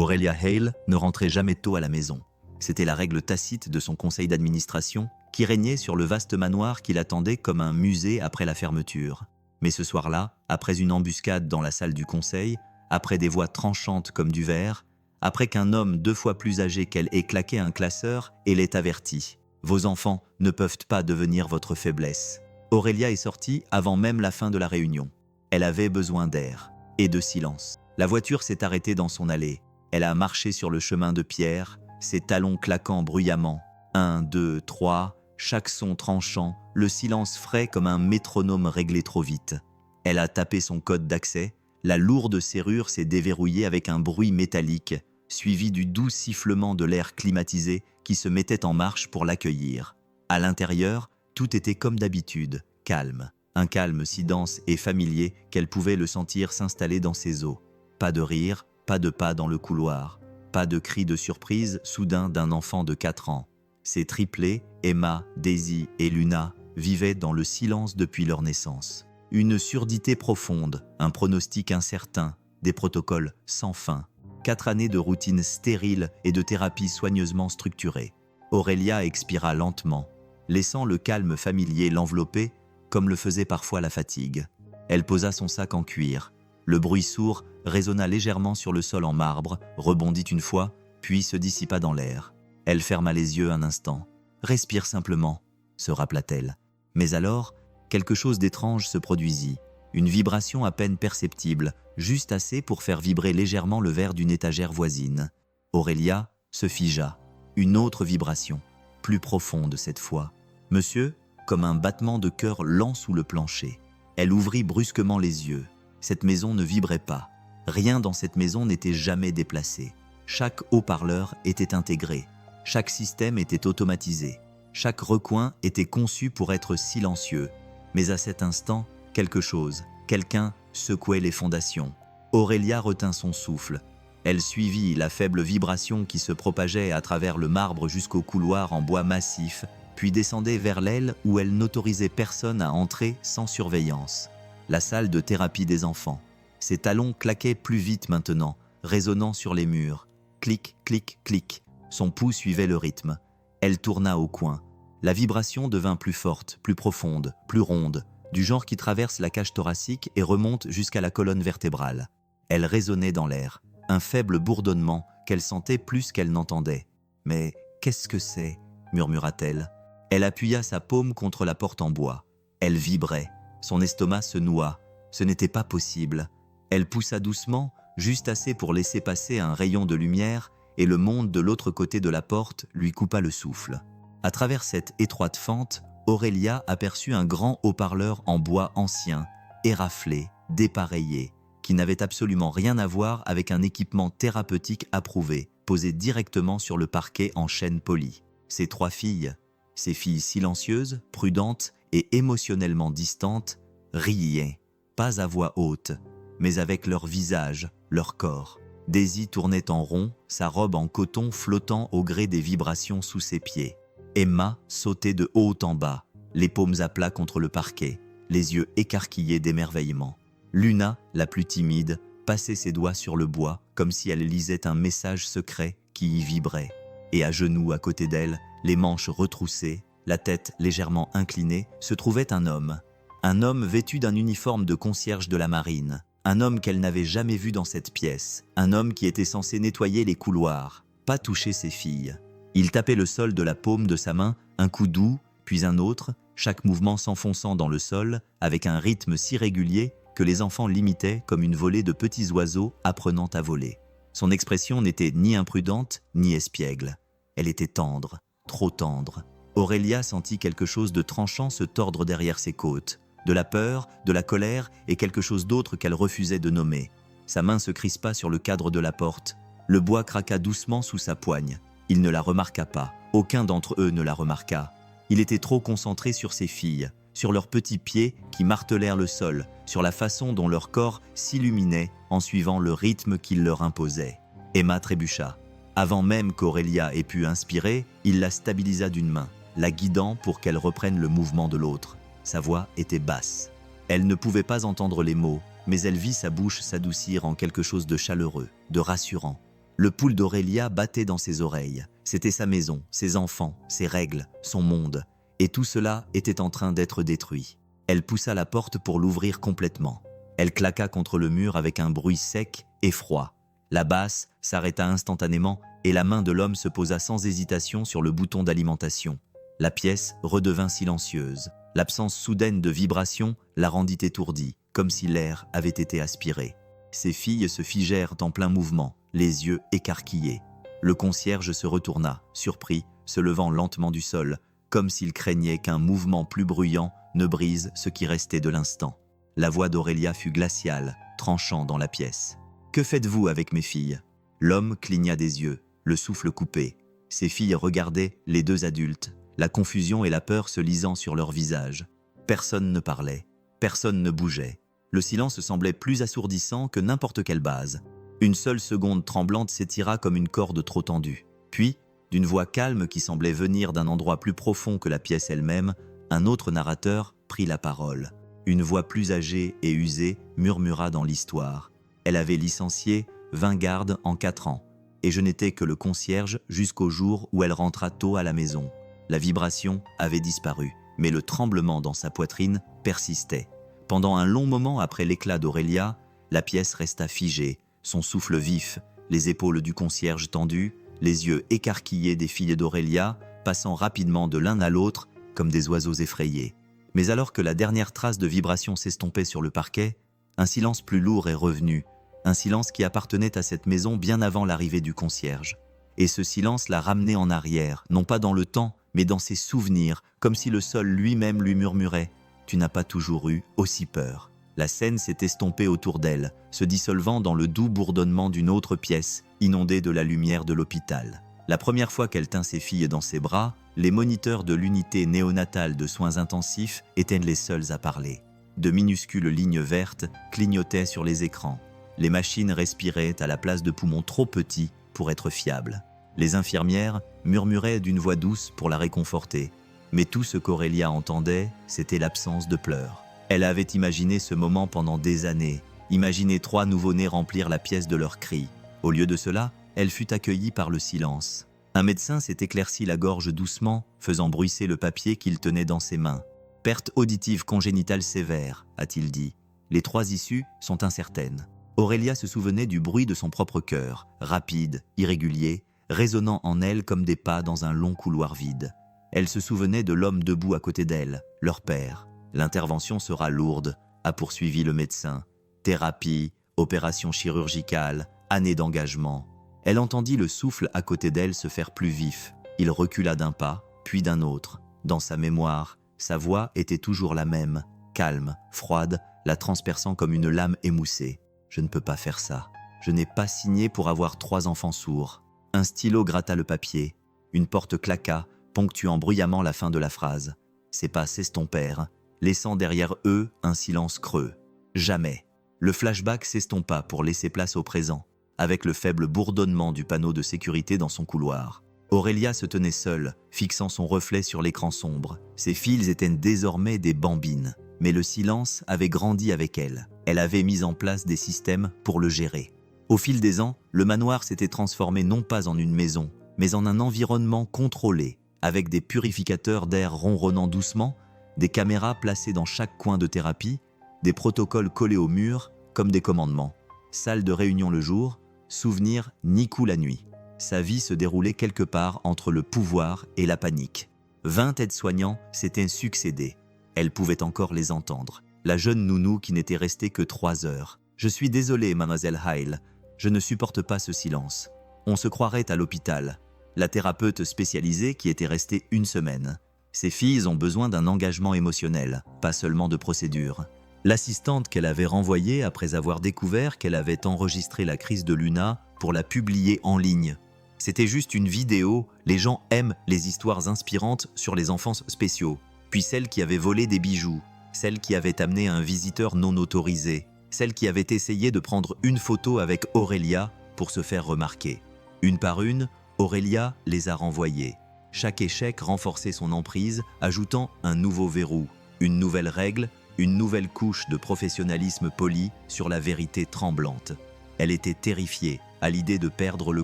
Aurelia Hale ne rentrait jamais tôt à la maison. C'était la règle tacite de son conseil d'administration qui régnait sur le vaste manoir qui l'attendait comme un musée après la fermeture. Mais ce soir-là, après une embuscade dans la salle du conseil, après des voix tranchantes comme du verre, après qu'un homme 2 fois plus âgé qu'elle ait claqué un classeur et l'ait averti « Vos enfants ne peuvent pas devenir votre faiblesse ». Aurelia est sortie avant même la fin de la réunion. Elle avait besoin d'air et de silence. La voiture s'est arrêtée dans son allée. Elle a marché sur le chemin de pierre, ses talons claquant bruyamment. 1, 2, 3, chaque son tranchant, le silence frais comme un métronome réglé trop vite. Elle a tapé son code d'accès, la lourde serrure s'est déverrouillée avec un bruit métallique, suivi du doux sifflement de l'air climatisé qui se mettait en marche pour l'accueillir. À l'intérieur, tout était comme d'habitude, calme. Un calme si dense et familier qu'elle pouvait le sentir s'installer dans ses os. Pas de rire, pas de pas dans le couloir, pas de cri de surprise soudain d'un enfant de 4 ans. Ces triplés, Emma, Daisy et Luna, vivaient dans le silence depuis leur naissance. Une surdité profonde, un pronostic incertain, des protocoles sans fin. 4 années de routine stérile et de thérapie soigneusement structurée. Aurelia expira lentement, laissant le calme familier l'envelopper comme le faisait parfois la fatigue. Elle posa son sac en cuir. Le bruit sourd résonna légèrement sur le sol en marbre, rebondit une fois, puis se dissipa dans l'air. Elle ferma les yeux un instant. « Respire simplement », se rappela-t-elle. Mais alors, quelque chose d'étrange se produisit. Une vibration à peine perceptible, juste assez pour faire vibrer légèrement le verre d'une étagère voisine. Aurelia se figea. Une autre vibration, plus profonde cette fois. « Monsieur ?» Comme un battement de cœur lent sous le plancher. Elle ouvrit brusquement les yeux. Cette maison ne vibrait pas. Rien dans cette maison n'était jamais déplacé. Chaque haut-parleur était intégré. Chaque système était automatisé. Chaque recoin était conçu pour être silencieux. Mais à cet instant, quelque chose, quelqu'un secouait les fondations. Aurelia retint son souffle. Elle suivit la faible vibration qui se propageait à travers le marbre jusqu'au couloir en bois massif, puis descendait vers l'aile où elle n'autorisait personne à entrer sans surveillance. La salle de thérapie des enfants. Ses talons claquaient plus vite maintenant, résonnant sur les murs. Clic, clic, clic. Son pouls suivait le rythme. Elle tourna au coin. La vibration devint plus forte, plus profonde, plus ronde, du genre qui traverse la cage thoracique et remonte jusqu'à la colonne vertébrale. Elle résonnait dans l'air, un faible bourdonnement qu'elle sentait plus qu'elle n'entendait. « Mais qu'est-ce que c'est ?» murmura-t-elle. Elle appuya sa paume contre la porte en bois. Elle vibrait. Son estomac se noua. Ce n'était pas possible. Elle poussa doucement, juste assez pour laisser passer un rayon de lumière, et le monde de l'autre côté de la porte lui coupa le souffle. À travers cette étroite fente, Aurelia aperçut un grand haut-parleur en bois ancien, éraflé, dépareillé, qui n'avait absolument rien à voir avec un équipement thérapeutique approuvé, posé directement sur le parquet en chêne poli. Ses 3 filles, ces filles silencieuses, prudentes et émotionnellement distantes, riaient, pas à voix haute, mais avec leur visage, leur corps. Daisy tournait en rond, sa robe en coton flottant au gré des vibrations sous ses pieds. Emma sautait de haut en bas, les paumes à plat contre le parquet, les yeux écarquillés d'émerveillement. Luna, la plus timide, passait ses doigts sur le bois comme si elle lisait un message secret qui y vibrait. Et à genoux à côté d'elle, les manches retroussées, la tête légèrement inclinée, se trouvait un homme. Un homme vêtu d'un uniforme de concierge de la marine. Un homme qu'elle n'avait jamais vu dans cette pièce. Un homme qui était censé nettoyer les couloirs, pas toucher ses filles. Il tapait le sol de la paume de sa main, un coup doux, puis un autre, chaque mouvement s'enfonçant dans le sol, avec un rythme si régulier que les enfants l'imitaient comme une volée de petits oiseaux apprenant à voler. Son expression n'était ni imprudente, ni espiègle. Elle était tendre. Trop tendre. Aurelia sentit quelque chose de tranchant se tordre derrière ses côtes. De la peur, de la colère et quelque chose d'autre qu'elle refusait de nommer. Sa main se crispa sur le cadre de la porte. Le bois craqua doucement sous sa poigne. Il ne la remarqua pas. Aucun d'entre eux ne la remarqua. Il était trop concentré sur ses filles, sur leurs petits pieds qui martelèrent le sol, sur la façon dont leur corps s'illuminait en suivant le rythme qu'il leur imposait. Emma trébucha. Avant même qu'Aurelia ait pu inspirer, il la stabilisa d'une main, la guidant pour qu'elle reprenne le mouvement de l'autre. Sa voix était basse. Elle ne pouvait pas entendre les mots, mais elle vit sa bouche s'adoucir en quelque chose de chaleureux, de rassurant. Le pouls d'Aurélia battait dans ses oreilles. C'était sa maison, ses enfants, ses règles, son monde. Et tout cela était en train d'être détruit. Elle poussa la porte pour l'ouvrir complètement. Elle claqua contre le mur avec un bruit sec et froid. La basse s'arrêta instantanément et la main de l'homme se posa sans hésitation sur le bouton d'alimentation. La pièce redevint silencieuse. L'absence soudaine de vibration la rendit étourdie, comme si l'air avait été aspiré. Ses filles se figèrent en plein mouvement, les yeux écarquillés. Le concierge se retourna, surpris, se levant lentement du sol, comme s'il craignait qu'un mouvement plus bruyant ne brise ce qui restait de l'instant. La voix d'Aurélia fut glaciale, tranchant dans la pièce. « Que faites-vous avec mes filles ?» L'homme cligna des yeux, le souffle coupé. Ses filles regardaient les deux adultes, la confusion et la peur se lisant sur leurs visages. Personne ne parlait, personne ne bougeait. Le silence semblait plus assourdissant que n'importe quelle base. Une seule seconde tremblante s'étira comme une corde trop tendue. Puis, d'une voix calme qui semblait venir d'un endroit plus profond que la pièce elle-même, un autre narrateur prit la parole. Une voix plus âgée et usée murmura dans l'histoire. Elle avait licencié 20 gardes en 4 ans, et je n'étais que le concierge jusqu'au jour où elle rentra tôt à la maison. La vibration avait disparu, mais le tremblement dans sa poitrine persistait. Pendant un long moment après l'éclat d'Aurélia, la pièce resta figée, son souffle vif, les épaules du concierge tendues, les yeux écarquillés des filles d'Aurélia, passant rapidement de l'un à l'autre comme des oiseaux effrayés. Mais alors que la dernière trace de vibration s'estompait sur le parquet, un silence plus lourd est revenu, un silence qui appartenait à cette maison bien avant l'arrivée du concierge. Et ce silence l'a ramené en arrière, non pas dans le temps, mais dans ses souvenirs, comme si le sol lui-même lui murmurait « Tu n'as pas toujours eu aussi peur ». La scène s'est estompée autour d'elle, se dissolvant dans le doux bourdonnement d'une autre pièce, inondée de la lumière de l'hôpital. La première fois qu'elle tint ses filles dans ses bras, les moniteurs de l'unité néonatale de soins intensifs étaient les seuls à parler. De minuscules lignes vertes clignotaient sur les écrans. Les machines respiraient à la place de poumons trop petits pour être fiables. Les infirmières murmuraient d'une voix douce pour la réconforter. Mais tout ce qu'Aurélia entendait, c'était l'absence de pleurs. Elle avait imaginé ce moment pendant des années, imaginé 3 nouveau-nés remplir la pièce de leurs cris. Au lieu de cela, elle fut accueillie par le silence. Un médecin s'est éclairci la gorge doucement, faisant bruisser le papier qu'il tenait dans ses mains. « Perte auditive congénitale sévère », a-t-il dit. Les 3 issues sont incertaines. Aurélia se souvenait du bruit de son propre cœur, rapide, irrégulier, résonnant en elle comme des pas dans un long couloir vide. Elle se souvenait de l'homme debout à côté d'elle, leur père. « L'intervention sera lourde », a poursuivi le médecin. « Thérapie, opération chirurgicale, années d'engagement. » Elle entendit le souffle à côté d'elle se faire plus vif. Il recula d'un pas, puis d'un autre. Dans sa mémoire, sa voix était toujours la même, calme, froide, la transperçant comme une lame émoussée. « Je ne peux pas faire ça. Je n'ai pas signé pour avoir 3 enfants sourds. » Un stylo gratta le papier. Une porte claqua, ponctuant bruyamment la fin de la phrase. Ses pas s'estompèrent, laissant derrière eux un silence creux. Jamais. Le flashback s'estompa pour laisser place au présent, avec le faible bourdonnement du panneau de sécurité dans son couloir. Aurélia se tenait seule, fixant son reflet sur l'écran sombre. Ses filles étaient désormais des bambines, mais le silence avait grandi avec elle. Elle avait mis en place des systèmes pour le gérer. Au fil des ans, le manoir s'était transformé non pas en une maison, mais en un environnement contrôlé, avec des purificateurs d'air ronronnant doucement, des caméras placées dans chaque coin de thérapie, des protocoles collés au mur comme des commandements. Salle de réunion le jour, souvenir Nikou la nuit. Sa vie se déroulait quelque part entre le pouvoir et la panique. 20 aides-soignants s'étaient succédés. Elle pouvait encore les entendre. La jeune nounou qui n'était restée que 3 heures. « Je suis désolée, mademoiselle Heil, je ne supporte pas ce silence. On se croirait à l'hôpital. » La thérapeute spécialisée qui était restée 1 semaine. Ses filles ont besoin d'un engagement émotionnel, pas seulement de procédure. L'assistante qu'elle avait renvoyée après avoir découvert qu'elle avait enregistré la crise de Luna pour la publier en ligne. C'était juste une vidéo, les gens aiment les histoires inspirantes sur les enfants spéciaux. Puis celle qui avait volé des bijoux, celle qui avait amené un visiteur non autorisé, celle qui avait essayé de prendre une photo avec Aurélia pour se faire remarquer. Une par une, Aurélia les a renvoyées. Chaque échec renforçait son emprise, ajoutant un nouveau verrou, une nouvelle règle, une nouvelle couche de professionnalisme poli sur la vérité tremblante. Elle était terrifiée à l'idée de perdre le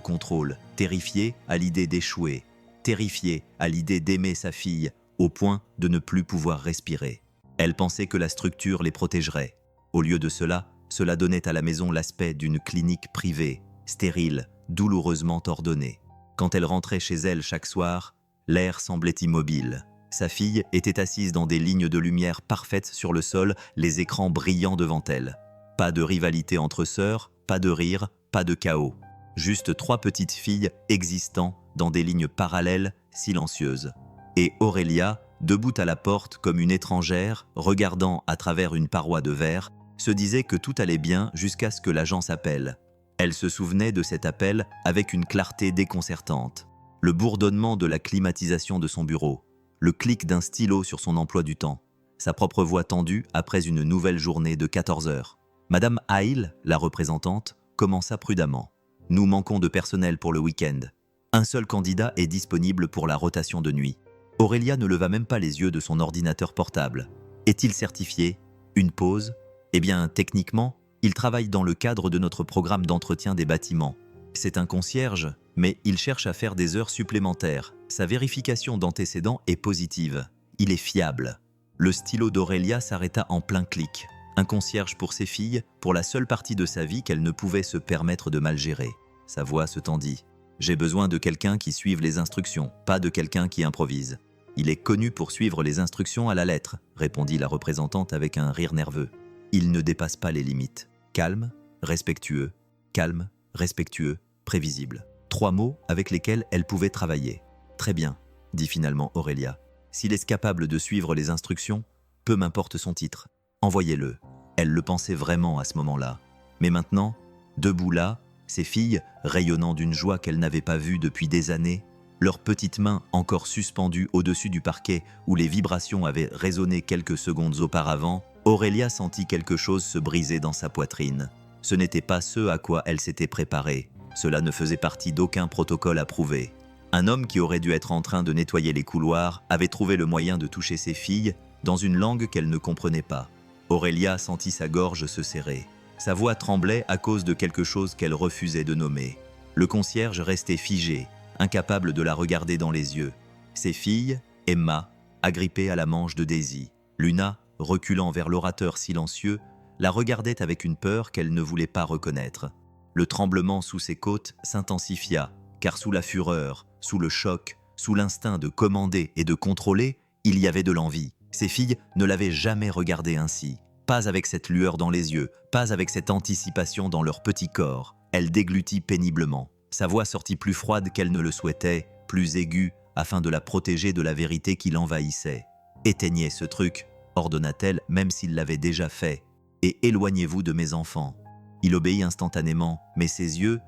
contrôle, terrifiée à l'idée d'échouer, terrifiée à l'idée d'aimer sa fille, au point de ne plus pouvoir respirer. Elle pensait que la structure les protégerait. Au lieu de cela, cela donnait à la maison l'aspect d'une clinique privée, stérile, douloureusement ordonnée. Quand elle rentrait chez elle chaque soir, l'air semblait immobile. Sa fille était assise dans des lignes de lumière parfaites sur le sol, les écrans brillants devant elle. Pas de rivalité entre sœurs, pas de rire, pas de chaos. Juste 3 petites filles existant dans des lignes parallèles, silencieuses. Et Aurélia, debout à la porte comme une étrangère, regardant à travers une paroi de verre, se disait que tout allait bien jusqu'à ce que l'agent s'appelle. Elle se souvenait de cet appel avec une clarté déconcertante. Le bourdonnement de la climatisation de son bureau, le clic d'un stylo sur son emploi du temps, sa propre voix tendue après une nouvelle journée de 14 heures. Madame Haïl, la représentante, commença prudemment. « Nous manquons de personnel pour le week-end. Un seul candidat est disponible pour la rotation de nuit. » Aurélia ne leva même pas les yeux de son ordinateur portable. Est-il certifié? Une pause? Eh bien, techniquement, il travaille dans le cadre de notre programme d'entretien des bâtiments. C'est un concierge, mais il cherche à faire des heures supplémentaires. Sa vérification d'antécédents est positive. Il est fiable. Le stylo d'Aurélia s'arrêta en plein clic. Un concierge pour ses filles, pour la seule partie de sa vie qu'elle ne pouvait se permettre de mal gérer. Sa voix se tendit. « J'ai besoin de quelqu'un qui suive les instructions, pas de quelqu'un qui improvise. » « Il est connu pour suivre les instructions à la lettre, » répondit la représentante avec un rire nerveux. « Il ne dépasse pas les limites. Calme, respectueux, prévisible. 3 mots avec lesquels elle pouvait travailler. « Très bien, » dit finalement Aurélia. « S'il est capable de suivre les instructions, peu m'importe son titre. Envoyez-le. » Elle le pensait vraiment à ce moment-là. Mais maintenant, debout là, ses filles, rayonnant d'une joie qu'elle n'avait pas vue depuis des années, leurs petites mains encore suspendues au-dessus du parquet où les vibrations avaient résonné quelques secondes auparavant, Aurélia sentit quelque chose se briser dans sa poitrine. Ce n'était pas ce à quoi elle s'était préparée. Cela ne faisait partie d'aucun protocole approuvé. Un homme qui aurait dû être en train de nettoyer les couloirs avait trouvé le moyen de toucher ses filles dans une langue qu'elle ne comprenait pas. Aurélia sentit sa gorge se serrer. Sa voix tremblait à cause de quelque chose qu'elle refusait de nommer. Le concierge restait figé, incapable de la regarder dans les yeux. Ses filles, Emma, agrippée à la manche de Daisy, Luna, reculant vers l'orateur silencieux, la regardait avec une peur qu'elle ne voulait pas reconnaître. Le tremblement sous ses côtes s'intensifia, car sous la fureur, sous le choc, sous l'instinct de commander et de contrôler, il y avait de l'envie. Ses filles ne l'avaient jamais regardée ainsi. Pas avec cette lueur dans les yeux, pas avec cette anticipation dans leur petit corps. Elle déglutit péniblement. Sa voix sortit plus froide qu'elle ne le souhaitait, plus aiguë, afin de la protéger de la vérité qui l'envahissait. « Éteignez ce truc », ordonna-t-elle, même s'il l'avait déjà fait, « et éloignez-vous de mes enfants. » Il obéit instantanément, mais ses yeux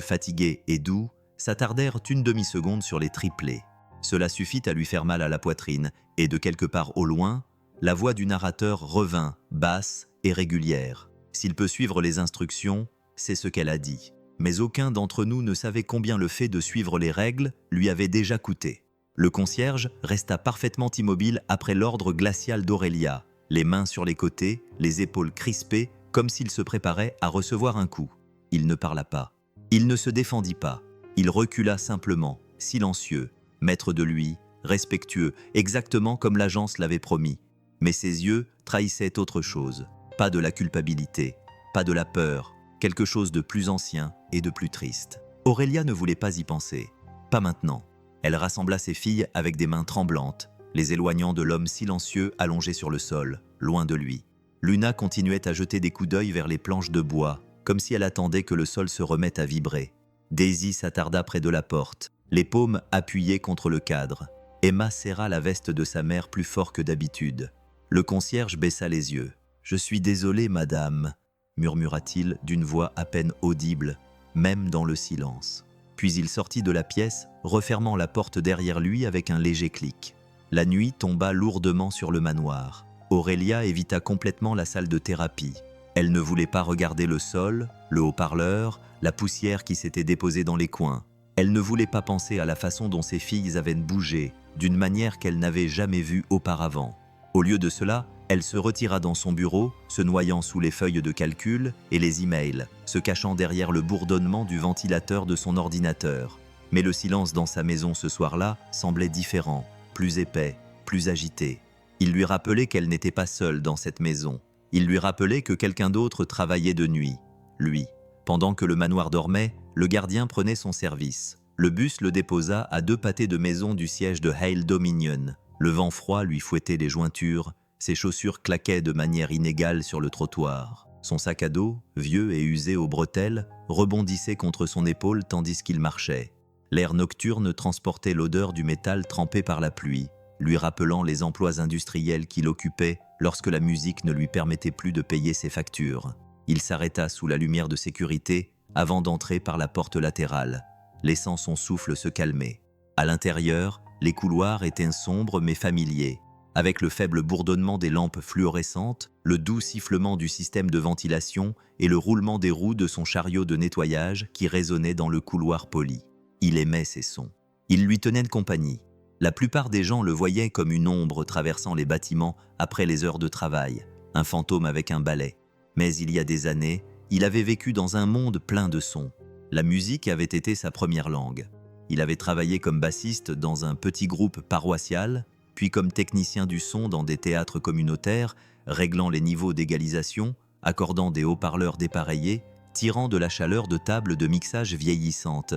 fatigués et doux, s'attardèrent une demi-seconde sur les triplés. Cela suffit à lui faire mal à la poitrine, et de quelque part au loin, la voix du narrateur revint, basse et régulière. S'il peut suivre les instructions, c'est ce qu'elle a dit. Mais aucun d'entre nous ne savait combien le fait de suivre les règles lui avait déjà coûté. Le concierge resta parfaitement immobile après l'ordre glacial d'Aurélia, les mains sur les côtés, les épaules crispées, comme s'il se préparait à recevoir un coup. Il ne parla pas. Il ne se défendit pas. Il recula simplement, silencieux, maître de lui, respectueux, exactement comme l'agence l'avait promis. Mais ses yeux trahissaient autre chose. Pas de la culpabilité, pas de la peur, quelque chose de plus ancien et de plus triste. Aurélia ne voulait pas y penser. Pas maintenant. Elle rassembla ses filles avec des mains tremblantes, les éloignant de l'homme silencieux allongé sur le sol, loin de lui. Luna continuait à jeter des coups d'œil vers les planches de bois, comme si elle attendait que le sol se remette à vibrer. Daisy s'attarda près de la porte, les paumes appuyées contre le cadre. Emma serra la veste de sa mère plus fort que d'habitude. Le concierge baissa les yeux. « Je suis désolé, madame », murmura-t-il d'une voix à peine audible, même dans le silence. Puis il sortit de la pièce, refermant la porte derrière lui avec un léger clic. La nuit tomba lourdement sur le manoir. Aurélia évita complètement la salle de thérapie. Elle ne voulait pas regarder le sol, le haut-parleur, la poussière qui s'était déposée dans les coins. Elle ne voulait pas penser à la façon dont ses filles avaient bougé, d'une manière qu'elle n'avait jamais vue auparavant. Au lieu de cela, Elle se retira dans son bureau, se noyant sous les feuilles de calcul et les emails, se cachant derrière le bourdonnement du ventilateur de son ordinateur. Mais le silence dans sa maison ce soir-là semblait différent, plus épais, plus agité. Il lui rappelait qu'elle n'était pas seule dans cette maison. Il lui rappelait que quelqu'un d'autre travaillait de nuit, lui. Pendant que le manoir dormait, le gardien prenait son service. Le bus le déposa à 2 pâtés de maison du siège de Hale Dominion. Le vent froid lui fouettait les jointures, ses chaussures claquaient de manière inégale sur le trottoir. Son sac à dos, vieux et usé aux bretelles, rebondissait contre son épaule tandis qu'il marchait. L'air nocturne transportait l'odeur du métal trempé par la pluie, lui rappelant les emplois industriels qu'il occupait lorsque la musique ne lui permettait plus de payer ses factures. Il s'arrêta sous la lumière de sécurité avant d'entrer par la porte latérale, laissant son souffle se calmer. À l'intérieur, les couloirs étaient sombres mais familiers, avec le faible bourdonnement des lampes fluorescentes, le doux sifflement du système de ventilation et le roulement des roues de son chariot de nettoyage qui résonnait dans le couloir poli. Il aimait ces sons. Ils lui tenaient de compagnie. La plupart des gens le voyaient comme une ombre traversant les bâtiments après les heures de travail, un fantôme avec un balai. Mais il y a des années, il avait vécu dans un monde plein de sons. La musique avait été sa première langue. Il avait travaillé comme bassiste dans un petit groupe paroissial, puis comme technicien du son dans des théâtres communautaires, réglant les niveaux d'égalisation, accordant des haut-parleurs dépareillés, tirant de la chaleur de tables de mixage vieillissantes.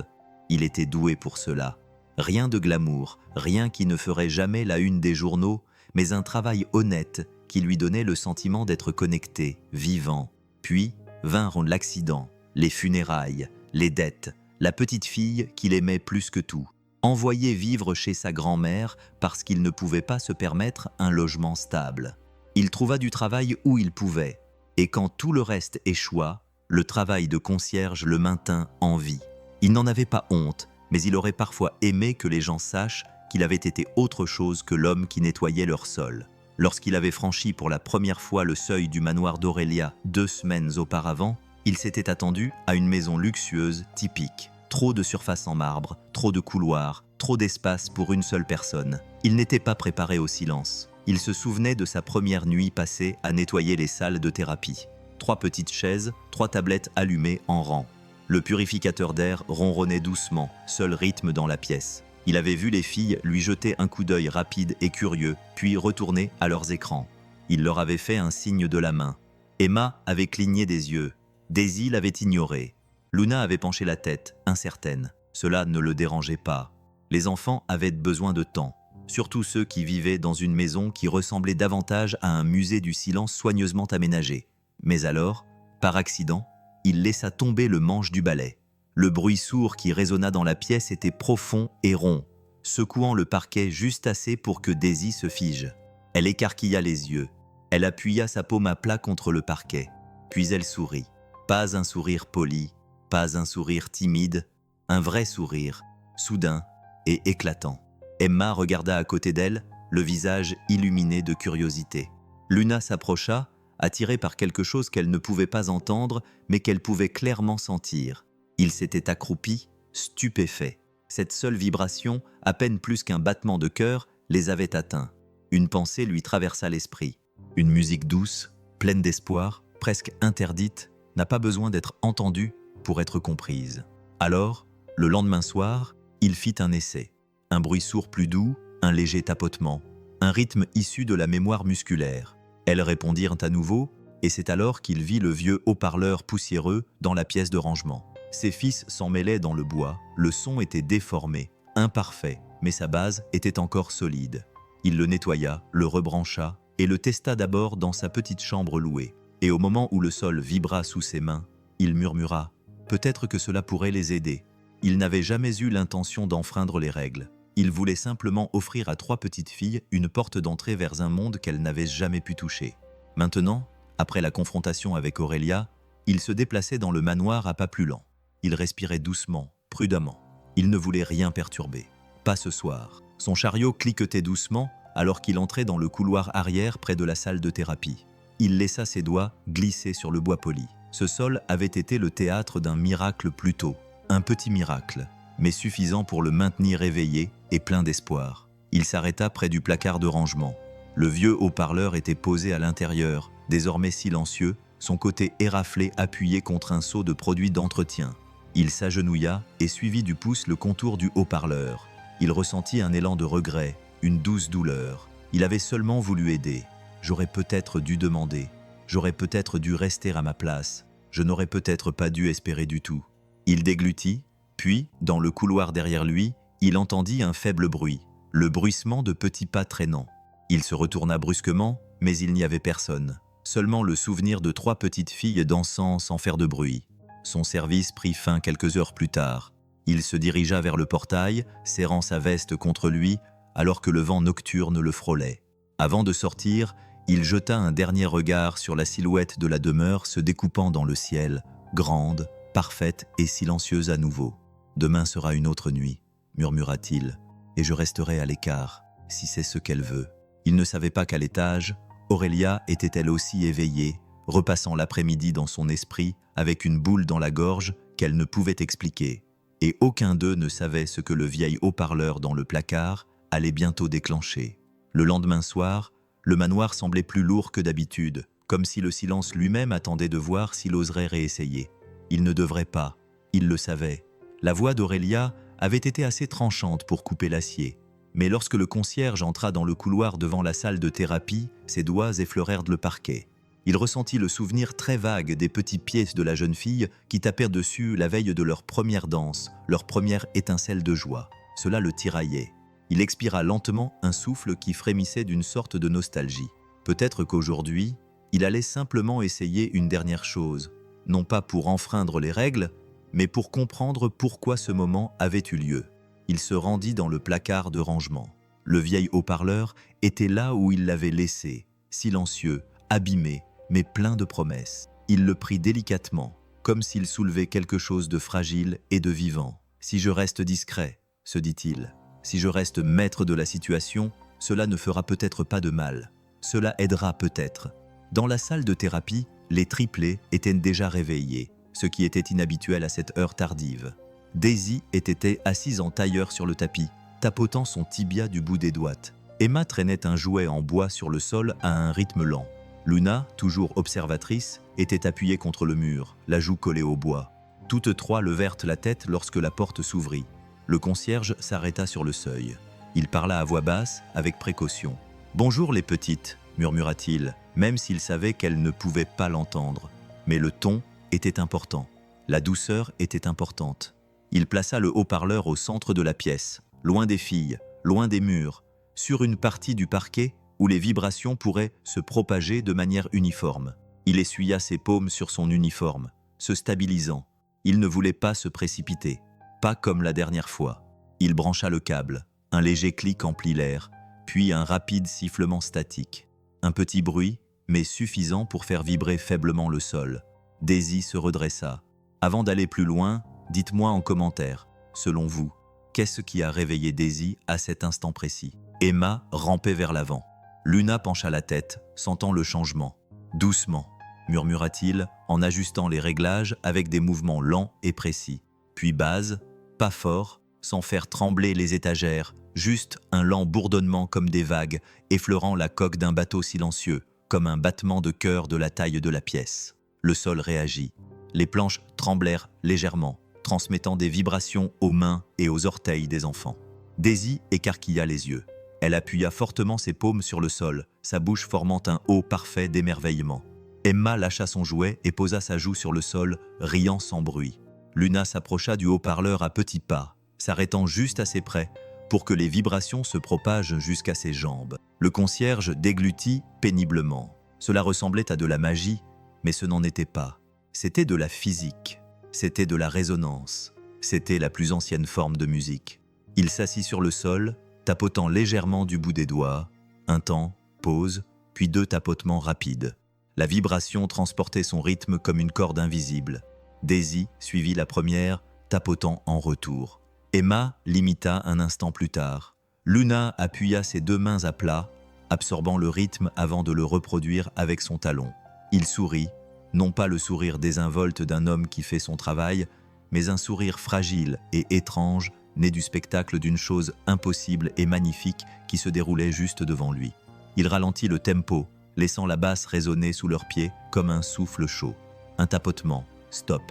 Il était doué pour cela. Rien de glamour, rien qui ne ferait jamais la une des journaux, mais un travail honnête qui lui donnait le sentiment d'être connecté, vivant. Puis vinrent l'accident, les funérailles, les dettes, la petite fille qu'il aimait plus que tout. Envoyé vivre chez sa grand-mère parce qu'il ne pouvait pas se permettre un logement stable. Il trouva du travail où il pouvait, et quand tout le reste échoua, le travail de concierge le maintint en vie. Il n'en avait pas honte, mais il aurait parfois aimé que les gens sachent qu'il avait été autre chose que l'homme qui nettoyait leur sol. Lorsqu'il avait franchi pour la première fois le seuil du manoir d'Aurélia 2 semaines auparavant, il s'était attendu à une maison luxueuse typique. Trop de surface en marbre, trop de couloirs, trop d'espace pour une seule personne. Il n'était pas préparé au silence. Il se souvenait de sa première nuit passée à nettoyer les salles de thérapie. 3 petites chaises, 3 tablettes allumées en rang. Le purificateur d'air ronronnait doucement, seul rythme dans la pièce. Il avait vu les filles lui jeter un coup d'œil rapide et curieux, puis retourner à leurs écrans. Il leur avait fait un signe de la main. Emma avait cligné des yeux. Daisy l'avait ignoré. Luna avait penché la tête, incertaine. Cela ne le dérangeait pas. Les enfants avaient besoin de temps, surtout ceux qui vivaient dans une maison qui ressemblait davantage à un musée du silence soigneusement aménagé. Mais alors, par accident, il laissa tomber le manche du balai. Le bruit sourd qui résonna dans la pièce était profond et rond, secouant le parquet juste assez pour que Daisy se fige. Elle écarquilla les yeux. Elle appuya sa paume à plat contre le parquet. Puis elle sourit. Pas un sourire poli, pas un sourire timide, un vrai sourire, soudain et éclatant. Emma regarda à côté d'elle, le visage illuminé de curiosité. Luna s'approcha, attirée par quelque chose qu'elle ne pouvait pas entendre, mais qu'elle pouvait clairement sentir. Il s'était accroupi, stupéfait. Cette seule vibration, à peine plus qu'un battement de cœur, les avait atteints. Une pensée lui traversa l'esprit. Une musique douce, pleine d'espoir, presque interdite, n'a pas besoin d'être entendue pour être comprise. Alors, le lendemain soir, il fit un essai. Un bruit sourd plus doux, un léger tapotement, un rythme issu de la mémoire musculaire. Elles répondirent à nouveau, et c'est alors qu'il vit le vieux haut-parleur poussiéreux dans la pièce de rangement. Ses fils s'en mêlaient dans le bois, le son était déformé, imparfait, mais sa base était encore solide. Il le nettoya, le rebrancha, et le testa d'abord dans sa petite chambre louée. Et au moment où le sol vibra sous ses mains, il murmura « Peut-être que cela pourrait les aider ». Il n'avait jamais eu l'intention d'enfreindre les règles. Il voulait simplement offrir à 3 petites filles une porte d'entrée vers un monde qu'elles n'avaient jamais pu toucher. Maintenant, après la confrontation avec Aurélia, il se déplaçait dans le manoir à pas plus lents. Il respirait doucement, prudemment. Il ne voulait rien perturber. Pas ce soir. Son chariot cliquetait doucement alors qu'il entrait dans le couloir arrière près de la salle de thérapie. Il laissa ses doigts glisser sur le bois poli. Ce sol avait été le théâtre d'un miracle plus tôt. Un petit miracle, mais suffisant pour le maintenir éveillé et plein d'espoir. Il s'arrêta près du placard de rangement. Le vieux haut-parleur était posé à l'intérieur, désormais silencieux, son côté éraflé appuyé contre un seau de produits d'entretien. Il s'agenouilla et suivit du pouce le contour du haut-parleur. Il ressentit un élan de regret, une douce douleur. Il avait seulement voulu aider. J'aurais peut-être dû demander. J'aurais peut-être dû rester à ma place. Je n'aurais peut-être pas dû espérer du tout. Il déglutit, puis, dans le couloir derrière lui, il entendit un faible bruit, le bruissement de petits pas traînants. Il se retourna brusquement, mais il n'y avait personne. Seulement le souvenir de 3 petites filles dansant sans faire de bruit. Son service prit fin quelques heures plus tard. Il se dirigea vers le portail, serrant sa veste contre lui, alors que le vent nocturne le frôlait. Avant de sortir, il jeta un dernier regard sur la silhouette de la demeure se découpant dans le ciel, grande, parfaite et silencieuse à nouveau. « Demain sera une autre nuit », murmura-t-il, « et je resterai à l'écart, si c'est ce qu'elle veut. » Il ne savait pas qu'à l'étage, Aurélia était elle aussi éveillée, repassant l'après-midi dans son esprit avec une boule dans la gorge qu'elle ne pouvait expliquer. Et aucun d'eux ne savait ce que le vieil haut-parleur dans le placard allait bientôt déclencher. Le lendemain soir, le manoir semblait plus lourd que d'habitude, comme si le silence lui-même attendait de voir s'il oserait réessayer. Il ne devrait pas, il le savait. La voix d'Aurélia avait été assez tranchante pour couper l'acier. Mais lorsque le concierge entra dans le couloir devant la salle de thérapie, ses doigts effleurèrent le parquet. Il ressentit le souvenir très vague des petits pieds de la jeune fille qui tapèrent dessus la veille de leur première danse, leur première étincelle de joie. Cela le tiraillait. Il expira lentement un souffle qui frémissait d'une sorte de nostalgie. Peut-être qu'aujourd'hui, il allait simplement essayer une dernière chose, non pas pour enfreindre les règles, mais pour comprendre pourquoi ce moment avait eu lieu. Il se rendit dans le placard de rangement. Le vieil haut-parleur était là où il l'avait laissé, silencieux, abîmé, mais plein de promesses. Il le prit délicatement, comme s'il soulevait quelque chose de fragile et de vivant. « Si je reste discret, » se dit-il, « si je reste maître de la situation, cela ne fera peut-être pas de mal. Cela aidera peut-être. » Dans la salle de thérapie, les triplés étaient déjà réveillés, ce qui était inhabituel à cette heure tardive. Daisy était assise en tailleur sur le tapis, tapotant son tibia du bout des doigts. Emma traînait un jouet en bois sur le sol à un rythme lent. Luna, toujours observatrice, était appuyée contre le mur, la joue collée au bois. Toutes trois levèrent la tête lorsque la porte s'ouvrit. Le concierge s'arrêta sur le seuil. Il parla à voix basse, avec précaution. « Bonjour les petites », murmura-t-il, même s'il savait qu'elles ne pouvaient pas l'entendre. Mais le ton était important. La douceur était importante. Il plaça le haut-parleur au centre de la pièce, loin des filles, loin des murs, sur une partie du parquet où les vibrations pourraient se propager de manière uniforme. Il essuya ses paumes sur son uniforme, se stabilisant. Il ne voulait pas se précipiter, pas comme la dernière fois. Il brancha le câble, un léger clic emplit l'air, puis un rapide sifflement statique. Un petit bruit, mais suffisant pour faire vibrer faiblement le sol. Daisy se redressa. Avant d'aller plus loin, dites-moi en commentaire, selon vous, qu'est-ce qui a réveillé Daisy à cet instant précis? Emma rampait vers l'avant. Luna pencha la tête, sentant le changement. « Doucement », murmura-t-il en ajustant les réglages avec des mouvements lents et précis. Puis base, pas fort, sans faire trembler les étagères, juste un lent bourdonnement comme des vagues, effleurant la coque d'un bateau silencieux, comme un battement de cœur de la taille de la pièce. Le sol réagit. Les planches tremblèrent légèrement, transmettant des vibrations aux mains et aux orteils des enfants. Daisy écarquilla les yeux. Elle appuya fortement ses paumes sur le sol, sa bouche formant un O parfait d'émerveillement. Emma lâcha son jouet et posa sa joue sur le sol, riant sans bruit. Luna s'approcha du haut-parleur à petits pas, s'arrêtant juste assez près pour que les vibrations se propagent jusqu'à ses jambes. Le concierge déglutit péniblement. Cela ressemblait à de la magie, mais ce n'en était pas. C'était de la physique, c'était de la résonance, c'était la plus ancienne forme de musique. Il s'assit sur le sol, tapotant légèrement du bout des doigts, un temps, pause, puis 2 tapotements rapides. La vibration transportait son rythme comme une corde invisible. Daisy suivit la première, tapotant en retour. Emma l'imita un instant plus tard. Luna appuya ses 2 mains à plat, absorbant le rythme avant de le reproduire avec son talon. Il sourit, non pas le sourire désinvolte d'un homme qui fait son travail, mais un sourire fragile et étrange, né du spectacle d'une chose impossible et magnifique qui se déroulait juste devant lui. Il ralentit le tempo, laissant la basse résonner sous leurs pieds comme un souffle chaud. Un tapotement, stop.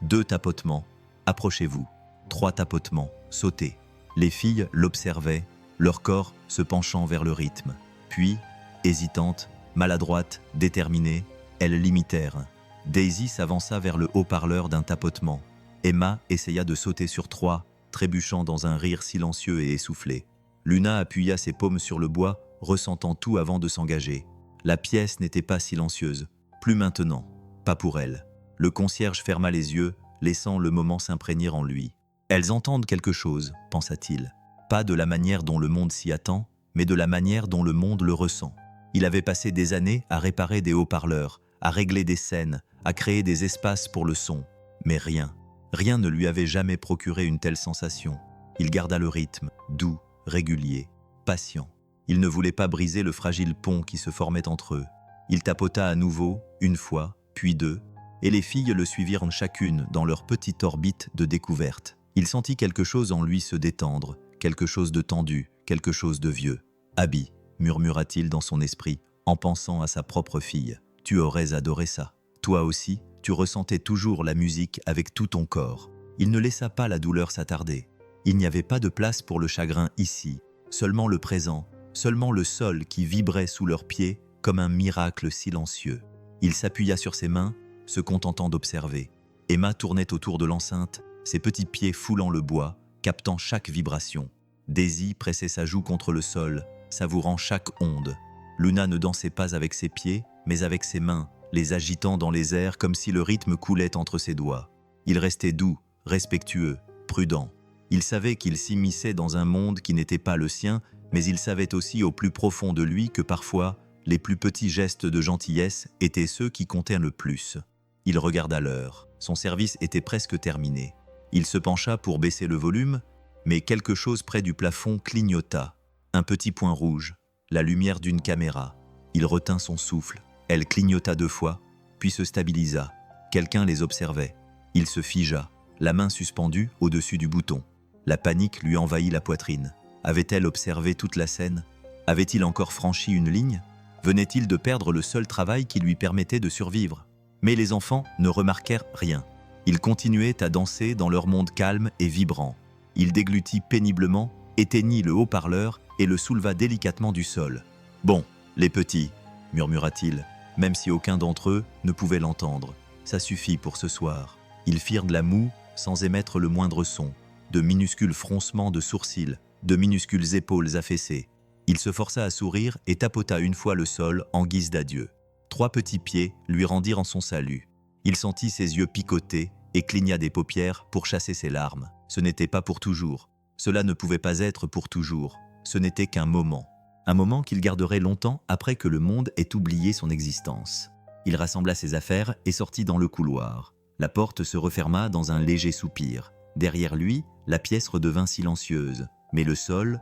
2 tapotements, approchez-vous. 3 tapotements, sautez. Les filles l'observaient, leur corps se penchant vers le rythme. Puis, hésitantes, maladroites, déterminées, elles l'imitèrent. Daisy s'avança vers le haut-parleur d'un tapotement. Emma essaya de sauter sur 3, trébuchant dans un rire silencieux et essoufflé. Luna appuya ses paumes sur le bois, ressentant tout avant de s'engager. La pièce n'était pas silencieuse. Plus maintenant. Pas pour elle. Le concierge ferma les yeux, laissant le moment s'imprégner en lui. Elles entendent quelque chose, pensa-t-il. Pas de la manière dont le monde s'y attend, mais de la manière dont le monde le ressent. Il avait passé des années à réparer des haut-parleurs, à régler des scènes, à créer des espaces pour le son. Mais rien ne lui avait jamais procuré une telle sensation. Il garda le rythme, doux, régulier, patient. Il ne voulait pas briser le fragile pont qui se formait entre eux. Il tapota à nouveau, 1 fois, puis 2, et les filles le suivirent chacune dans leur petite orbite de découverte. Il sentit quelque chose en lui se détendre, quelque chose de tendu, quelque chose de vieux. « Abby », murmura-t-il dans son esprit, en pensant à sa propre fille. « Tu aurais adoré ça. Toi aussi, tu ressentais toujours la musique avec tout ton corps. » Il ne laissa pas la douleur s'attarder. Il n'y avait pas de place pour le chagrin ici, seulement le présent, seulement le sol qui vibrait sous leurs pieds comme un miracle silencieux. Il s'appuya sur ses mains, se contentant d'observer. Emma tournait autour de l'enceinte, ses petits pieds foulant le bois, captant chaque vibration. Daisy pressait sa joue contre le sol, savourant chaque onde. Luna ne dansait pas avec ses pieds, mais avec ses mains, les agitant dans les airs comme si le rythme coulait entre ses doigts. Il restait doux, respectueux, prudent. Il savait qu'il s'immisçait dans un monde qui n'était pas le sien, mais il savait aussi au plus profond de lui que parfois, les plus petits gestes de gentillesse étaient ceux qui comptaient le plus. Il regarda l'heure. Son service était presque terminé. Il se pencha pour baisser le volume, mais quelque chose près du plafond clignota. Un petit point rouge, la lumière d'une caméra. Il retint son souffle. Elle clignota 2 fois, puis se stabilisa. Quelqu'un les observait. Il se figea, la main suspendue au-dessus du bouton. La panique lui envahit la poitrine. Avait-elle observé toute la scène? Avait-il encore franchi une ligne? Venait-il de perdre le seul travail qui lui permettait de survivre? Mais les enfants ne remarquèrent rien. Ils continuaient à danser dans leur monde calme et vibrant. Il déglutit péniblement, éteignit le haut-parleur et le souleva délicatement du sol. « Bon, les petits », murmura-t-il, même si aucun d'entre eux ne pouvait l'entendre. « Ça suffit pour ce soir. » Ils firent de la moue sans émettre le moindre son, de minuscules froncements de sourcils, de minuscules épaules affaissées. Il se força à sourire et tapota 1 fois le sol en guise d'adieu. 3 petits pieds lui rendirent en son salut. Il sentit ses yeux picoter et cligna des paupières pour chasser ses larmes. Ce n'était pas pour toujours. Cela ne pouvait pas être pour toujours. Ce n'était qu'un moment. Un moment qu'il garderait longtemps après que le monde ait oublié son existence. Il rassembla ses affaires et sortit dans le couloir. La porte se referma dans un léger soupir. Derrière lui, la pièce redevint silencieuse. Mais le sol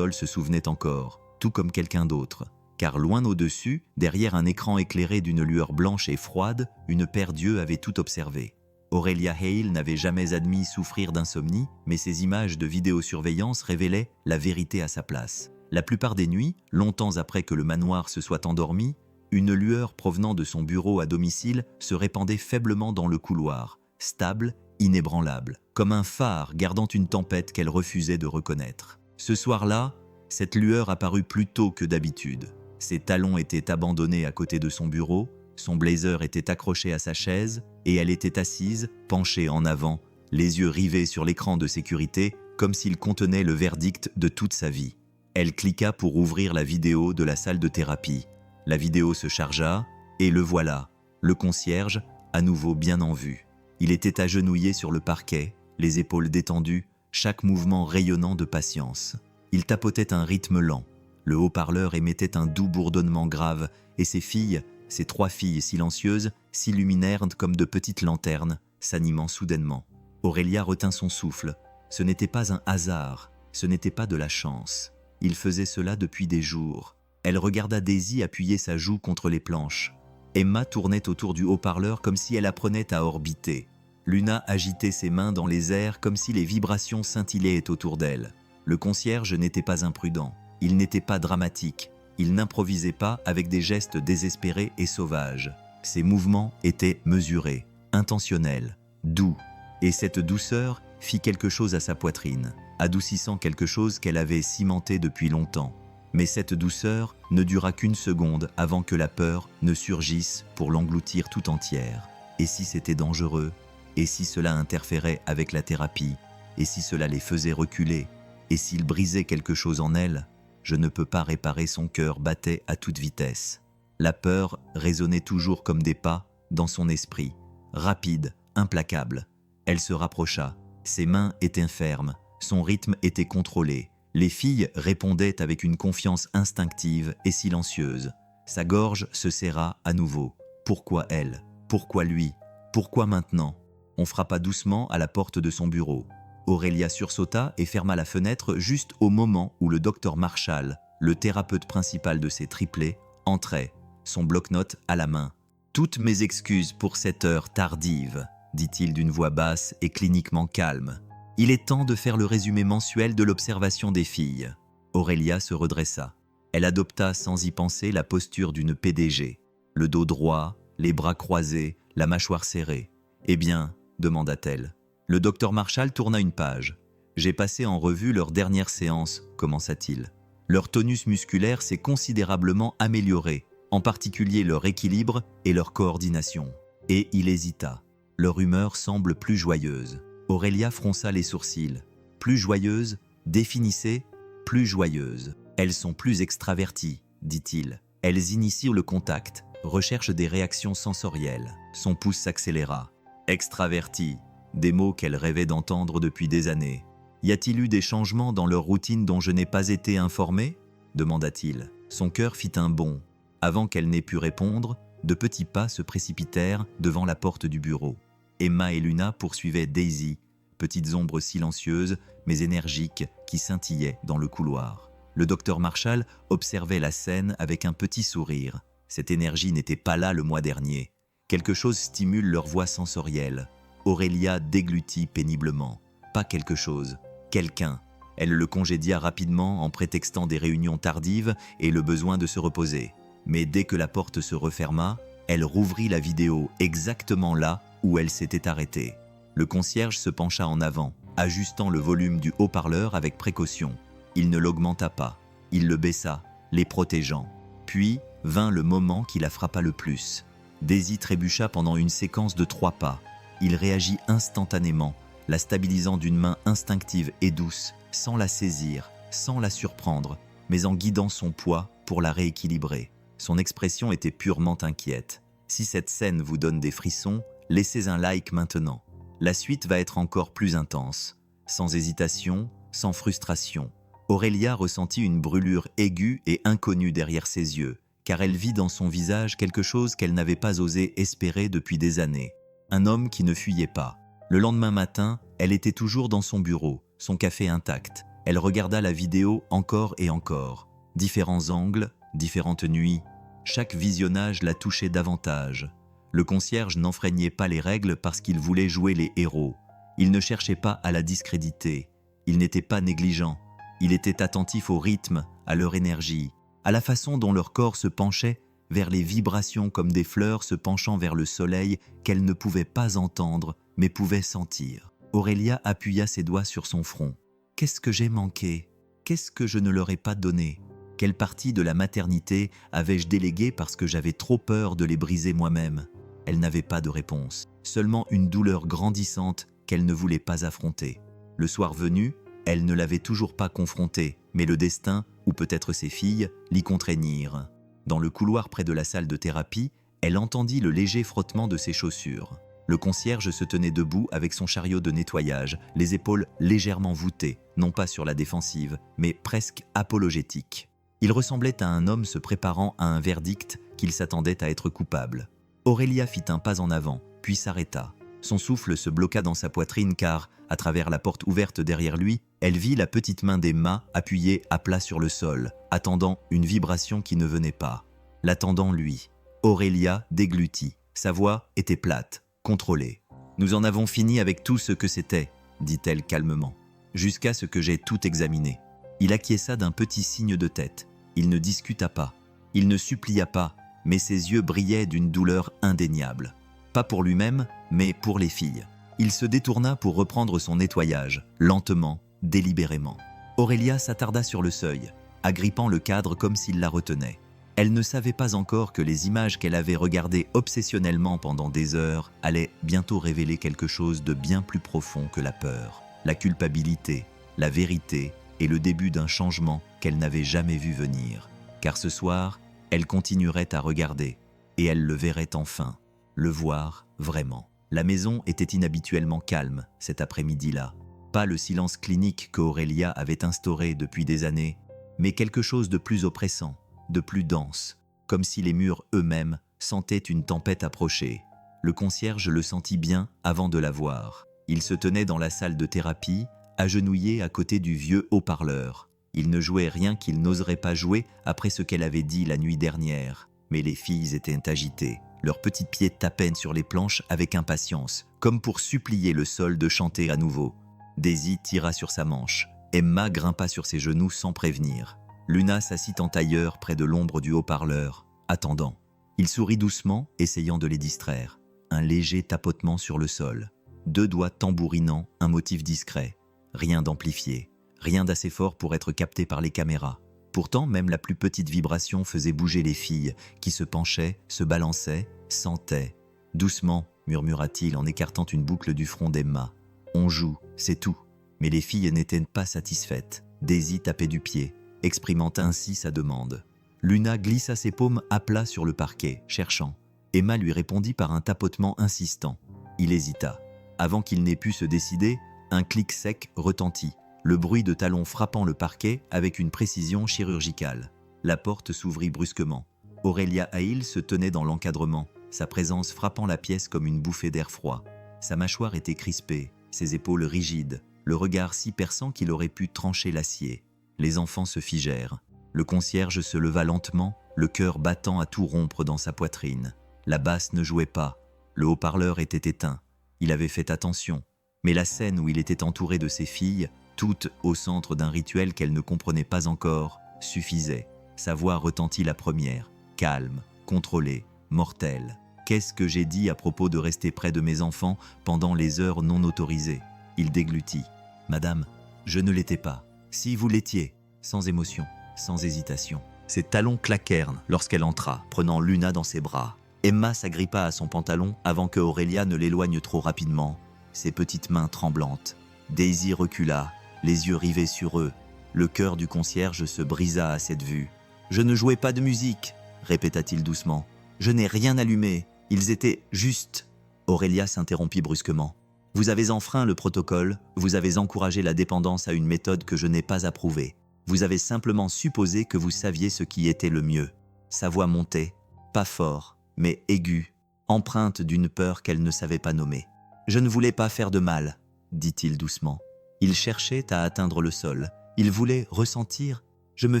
se souvenait encore, tout comme quelqu'un d'autre. Car loin au-dessus, derrière un écran éclairé d'une lueur blanche et froide, une paire d'yeux avait tout observé. Aurelia Hale n'avait jamais admis souffrir d'insomnie, mais ses images de vidéosurveillance révélaient la vérité à sa place. La plupart des nuits, longtemps après que le manoir se soit endormi, une lueur provenant de son bureau à domicile se répandait faiblement dans le couloir, stable, inébranlable, comme un phare gardant une tempête qu'elle refusait de reconnaître. Ce soir-là, cette lueur apparut plus tôt que d'habitude. Ses talons étaient abandonnés à côté de son bureau, son blazer était accroché à sa chaise et elle était assise, penchée en avant, les yeux rivés sur l'écran de sécurité comme s'il contenait le verdict de toute sa vie. Elle cliqua pour ouvrir la vidéo de la salle de thérapie. La vidéo se chargea et le voilà, le concierge, à nouveau bien en vue. Il était agenouillé sur le parquet, les épaules détendues, chaque mouvement rayonnant de patience. Il tapotait un rythme lent. Le haut-parleur émettait un doux bourdonnement grave et ces 3 filles silencieuses, s'illuminèrent comme de petites lanternes, s'animant soudainement. Aurelia retint son souffle. Ce n'était pas un hasard, ce n'était pas de la chance. Il faisait cela depuis des jours. Elle regarda Daisy appuyer sa joue contre les planches. Emma tournait autour du haut-parleur comme si elle apprenait à orbiter. Luna agitait ses mains dans les airs comme si les vibrations scintillaient autour d'elle. Le concierge n'était pas imprudent, il n'était pas dramatique, Il n'improvisait pas avec des gestes désespérés et sauvages. Ses mouvements étaient mesurés, intentionnels, doux. Et cette douceur fit quelque chose à sa poitrine, adoucissant quelque chose qu'elle avait cimenté depuis longtemps. Mais cette douceur ne dura qu'une seconde avant que la peur ne surgisse pour l'engloutir tout entière. Et si c'était dangereux? Et si cela interférait avec la thérapie? Et si cela les faisait reculer? Et s'il brisait quelque chose en elle? Je ne peux pas réparer, son cœur battait à toute vitesse. La peur résonnait toujours comme des pas dans son esprit, rapide, implacable. Elle se rapprocha, ses mains étaient fermes, son rythme était contrôlé. Les filles répondaient avec une confiance instinctive et silencieuse. Sa gorge se serra à nouveau. Pourquoi elle? Pourquoi lui? Pourquoi maintenant? On frappa doucement à la porte de son bureau. Aurélia sursauta et ferma la fenêtre juste au moment où le docteur Marshall, le thérapeute principal de ses triplés, entrait, son bloc-notes à la main. « Toutes mes excuses pour cette heure tardive », dit-il d'une voix basse et cliniquement calme. « Il est temps de faire le résumé mensuel de l'observation des filles. » Aurélia se redressa. Elle adopta sans y penser la posture d'une PDG. Le dos droit, les bras croisés, la mâchoire serrée. « Eh bien ?» demanda-t-elle. Le docteur Marshall tourna une page. « J'ai passé en revue leur dernière séance », commença-t-il. « Leur tonus musculaire s'est considérablement amélioré, en particulier leur équilibre et leur coordination. » Et il hésita. Leur humeur semble plus joyeuse. Aurélia fronça les sourcils. Plus joyeuse, définissez, plus joyeuse. Elles sont plus extraverties, dit-il. Elles initient le contact, recherchent des réactions sensorielles. Son pouce s'accéléra. Extraverties, des mots qu'elle rêvait d'entendre depuis des années. Y a-t-il eu des changements dans leur routine dont je n'ai pas été informé? Demanda-t-il. Son cœur fit un bond. Avant qu'elle n'ait pu répondre, de petits pas se précipitèrent devant la porte du bureau. Emma et Luna poursuivaient Daisy, petites ombres silencieuses mais énergiques qui scintillaient dans le couloir. Le docteur Marshall observait la scène avec un petit sourire. Cette énergie n'était pas là le mois dernier. Quelque chose stimule leur voie sensorielle. Aurélia déglutit péniblement. Pas quelque chose, quelqu'un. Elle le congédia rapidement en prétextant des réunions tardives et le besoin de se reposer. Mais dès que la porte se referma, elle rouvrit la vidéo exactement là où elle s'était arrêtée. Le concierge se pencha en avant, ajustant le volume du haut-parleur avec précaution. Il ne l'augmenta pas, il le baissa, les protégeant. Puis vint le moment qui la frappa le plus. Daisy trébucha pendant une séquence de 3 pas. Il réagit instantanément, la stabilisant d'une main instinctive et douce, sans la saisir, sans la surprendre, mais en guidant son poids pour la rééquilibrer. Son expression était purement inquiète. Si cette scène vous donne des frissons, laissez un like maintenant. La suite va être encore plus intense. Sans hésitation, sans frustration. Aurélia ressentit une brûlure aiguë et inconnue derrière ses yeux, car elle vit dans son visage quelque chose qu'elle n'avait pas osé espérer depuis des années. Un homme qui ne fuyait pas. Le lendemain matin, elle était toujours dans son bureau, son café intact. Elle regarda la vidéo encore et encore. Différents angles, différentes nuits. Chaque visionnage la touchait davantage. Le concierge n'enfreignait pas les règles parce qu'il voulait jouer les héros. Il ne cherchait pas à la discréditer. Il n'était pas négligent. Il était attentif au rythme, à leur énergie, à la façon dont leur corps se penchait vers les vibrations comme des fleurs se penchant vers le soleil qu'elle ne pouvait pas entendre, mais pouvait sentir. Aurélia appuya ses doigts sur son front. « Qu'est-ce que j'ai manqué? Qu'est-ce que je ne leur ai pas donné? Quelle partie de la maternité avais-je déléguée parce que j'avais trop peur de les briser moi-même ?» Elle n'avait pas de réponse, seulement une douleur grandissante qu'elle ne voulait pas affronter. Le soir venu, elle ne l'avait toujours pas confrontée, mais le destin, ou peut-être ses filles, l'y contraignirent. Dans le couloir près de la salle de thérapie, elle entendit le léger frottement de ses chaussures. Le concierge se tenait debout avec son chariot de nettoyage, les épaules légèrement voûtées, non pas sur la défensive, mais presque apologétique. Il ressemblait à un homme se préparant à un verdict qu'il s'attendait à être coupable. Aurélia fit un pas en avant, puis s'arrêta. Son souffle se bloqua dans sa poitrine car, à travers la porte ouverte derrière lui, elle vit la petite main d'Emma appuyée à plat sur le sol, attendant une vibration qui ne venait pas. L'attendant lui. Aurélia déglutit. Sa voix était plate, contrôlée. « Nous en avons fini avec tout ce que c'était », dit-elle calmement, « jusqu'à ce que j'aie tout examiné. » Il acquiesça d'un petit signe de tête. Il ne discuta pas, il ne supplia pas, mais ses yeux brillaient d'une douleur indéniable. Pas pour lui-même, mais pour les filles. Il se détourna pour reprendre son nettoyage, lentement, délibérément. Aurélia s'attarda sur le seuil, agrippant le cadre comme s'il la retenait. Elle ne savait pas encore que les images qu'elle avait regardées obsessionnellement pendant des heures allaient bientôt révéler quelque chose de bien plus profond que la peur, la culpabilité, la vérité et le début d'un changement qu'elle n'avait jamais vu venir. Car ce soir, elle continuerait à regarder, et elle le verrait enfin, le voir vraiment. La maison était inhabituellement calme cet après-midi-là. Pas le silence clinique qu'Aurélia avait instauré depuis des années, mais quelque chose de plus oppressant, de plus dense, comme si les murs eux-mêmes sentaient une tempête approcher. Le concierge le sentit bien avant de la voir. Il se tenait dans la salle de thérapie, agenouillé à côté du vieux haut-parleur. Il ne jouait rien qu'il n'oserait pas jouer après ce qu'elle avait dit la nuit dernière. Mais les filles étaient agitées. Leurs petits pieds tapaient sur les planches avec impatience, comme pour supplier le sol de chanter à nouveau. Daisy tira sur sa manche. Emma grimpa sur ses genoux sans prévenir. Luna s'assit en tailleur près de l'ombre du haut-parleur, attendant. Il sourit doucement, essayant de les distraire. Un léger tapotement sur le sol. 2 doigts tambourinant un motif discret. Rien d'amplifié, rien d'assez fort pour être capté par les caméras. Pourtant, même la plus petite vibration faisait bouger les filles, qui se penchaient, se balançaient, sentaient. « Doucement », murmura-t-il en écartant une boucle du front d'Emma. « On joue, c'est tout. » Mais les filles n'étaient pas satisfaites. Daisy tapait du pied, exprimant ainsi sa demande. Luna glissa ses paumes à plat sur le parquet, cherchant. Emma lui répondit par un tapotement insistant. Il hésita. Avant qu'il n'ait pu se décider, un clic sec retentit, le bruit de talons frappant le parquet avec une précision chirurgicale. La porte s'ouvrit brusquement. Aurélia Hale se tenait dans l'encadrement, sa présence frappant la pièce comme une bouffée d'air froid. Sa mâchoire était crispée, ses épaules rigides, le regard si perçant qu'il aurait pu trancher l'acier. Les enfants se figèrent. Le concierge se leva lentement, le cœur battant à tout rompre dans sa poitrine. La basse ne jouait pas, le haut-parleur était éteint. Il avait fait attention, mais la scène où il était entouré de ses filles, toutes au centre d'un rituel qu'elle ne comprenait pas encore, suffisait. Sa voix retentit la première, calme, contrôlée, mortelle. Qu'est-ce que j'ai dit à propos de rester près de mes enfants pendant les heures non autorisées? Il déglutit. Madame, je ne l'étais pas. Si vous l'étiez, sans émotion, sans hésitation. Ses talons claquèrent lorsqu'elle entra, prenant Luna dans ses bras. Emma s'agrippa à son pantalon avant que Aurélia ne l'éloigne trop rapidement, ses petites mains tremblantes. Daisy recula, les yeux rivés sur eux. Le cœur du concierge se brisa à cette vue. « Je ne jouais pas de musique », répéta-t-il doucement. « Je n'ai rien allumé, ils étaient justes. » Aurélia s'interrompit brusquement. « Vous avez enfreint le protocole, vous avez encouragé la dépendance à une méthode que je n'ai pas approuvée. Vous avez simplement supposé que vous saviez ce qui était le mieux. » Sa voix montait, pas fort, mais aiguë, empreinte d'une peur qu'elle ne savait pas nommer. « Je ne voulais pas faire de mal, » dit-il doucement. Il cherchait à atteindre le sol. Il voulait ressentir. « Je me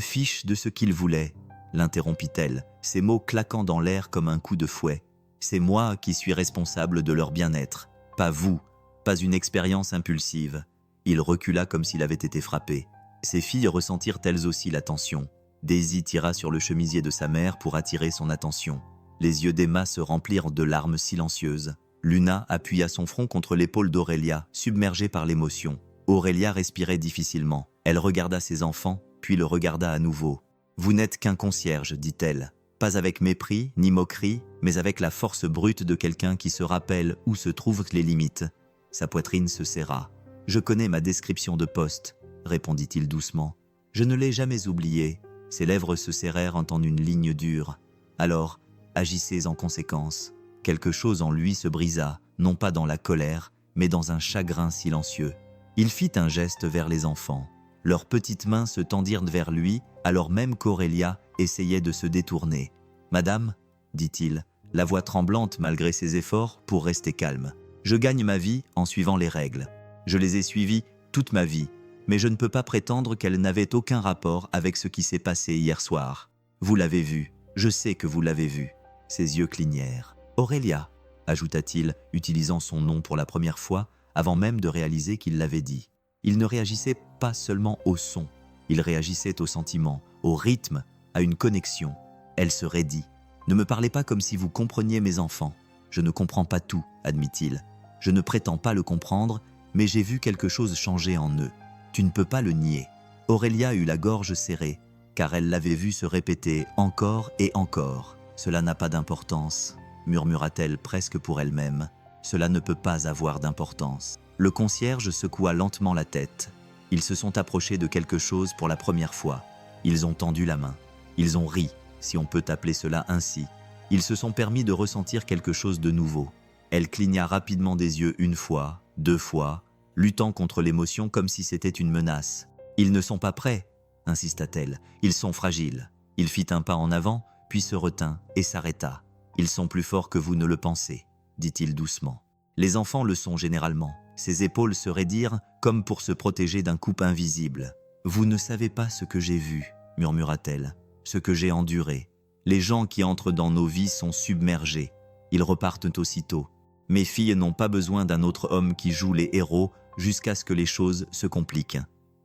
fiche de ce qu'il voulait, » l'interrompit-elle, ses mots claquant dans l'air comme un coup de fouet. « C'est moi qui suis responsable de leur bien-être, pas vous, pas une expérience impulsive. » Il recula comme s'il avait été frappé. Ses filles ressentirent elles aussi la tension. Daisy tira sur le chemisier de sa mère pour attirer son attention. Les yeux d'Emma se remplirent de larmes silencieuses. Luna appuya son front contre l'épaule d'Aurélia, submergée par l'émotion. Aurélia respirait difficilement. Elle regarda ses enfants, puis le regarda à nouveau. « Vous n'êtes qu'un concierge, dit-elle. Pas avec mépris, ni moquerie, mais avec la force brute de quelqu'un qui se rappelle où se trouvent les limites. » Sa poitrine se serra. « Je connais ma description de poste, » répondit-il doucement. « Je ne l'ai jamais oubliée. » Ses lèvres se serrèrent en une ligne dure. « Alors, agissez en conséquence. » Quelque chose en lui se brisa, non pas dans la colère, mais dans un chagrin silencieux. Il fit un geste vers les enfants. Leurs petites mains se tendirent vers lui, alors même qu'Aurélia essayait de se détourner. « Madame, » dit-il, la voix tremblante malgré ses efforts pour rester calme. « Je gagne ma vie en suivant les règles. Je les ai suivies toute ma vie, mais je ne peux pas prétendre qu'elles n'avaient aucun rapport avec ce qui s'est passé hier soir. Vous l'avez vu, je sais que vous l'avez vu. » Ses yeux clignèrent. « Aurélia, » ajouta-t-il, utilisant son nom pour la première fois, avant même de réaliser qu'il l'avait dit. Il ne réagissait pas seulement au son, il réagissait au sentiment, au rythme, à une connexion. Elle se raidit. « Ne me parlez pas comme si vous compreniez mes enfants. Je ne comprends pas tout, admit-il. Je ne prétends pas le comprendre, mais j'ai vu quelque chose changer en eux. Tu ne peux pas le nier. » Aurélia eut la gorge serrée, car elle l'avait vu se répéter encore et encore. « Cela n'a pas d'importance, » murmura-t-elle presque pour elle-même. « Cela ne peut pas avoir d'importance. » Le concierge secoua lentement la tête. Ils se sont approchés de quelque chose pour la première fois. Ils ont tendu la main. Ils ont ri, si on peut appeler cela ainsi. Ils se sont permis de ressentir quelque chose de nouveau. Elle cligna rapidement des yeux une fois, deux fois, luttant contre l'émotion comme si c'était une menace. « Ils ne sont pas prêts, » insista-t-elle. « Ils sont fragiles. » Il fit un pas en avant, puis se retint et s'arrêta. « Ils sont plus forts que vous ne le pensez, » dit-il doucement. Les enfants le sont généralement. Ses épaules se raidirent comme pour se protéger d'un coup invisible. « Vous ne savez pas ce que j'ai vu, » murmura-t-elle, « ce que j'ai enduré. Les gens qui entrent dans nos vies sont submergés. Ils repartent aussitôt. Mes filles n'ont pas besoin d'un autre homme qui joue les héros jusqu'à ce que les choses se compliquent. »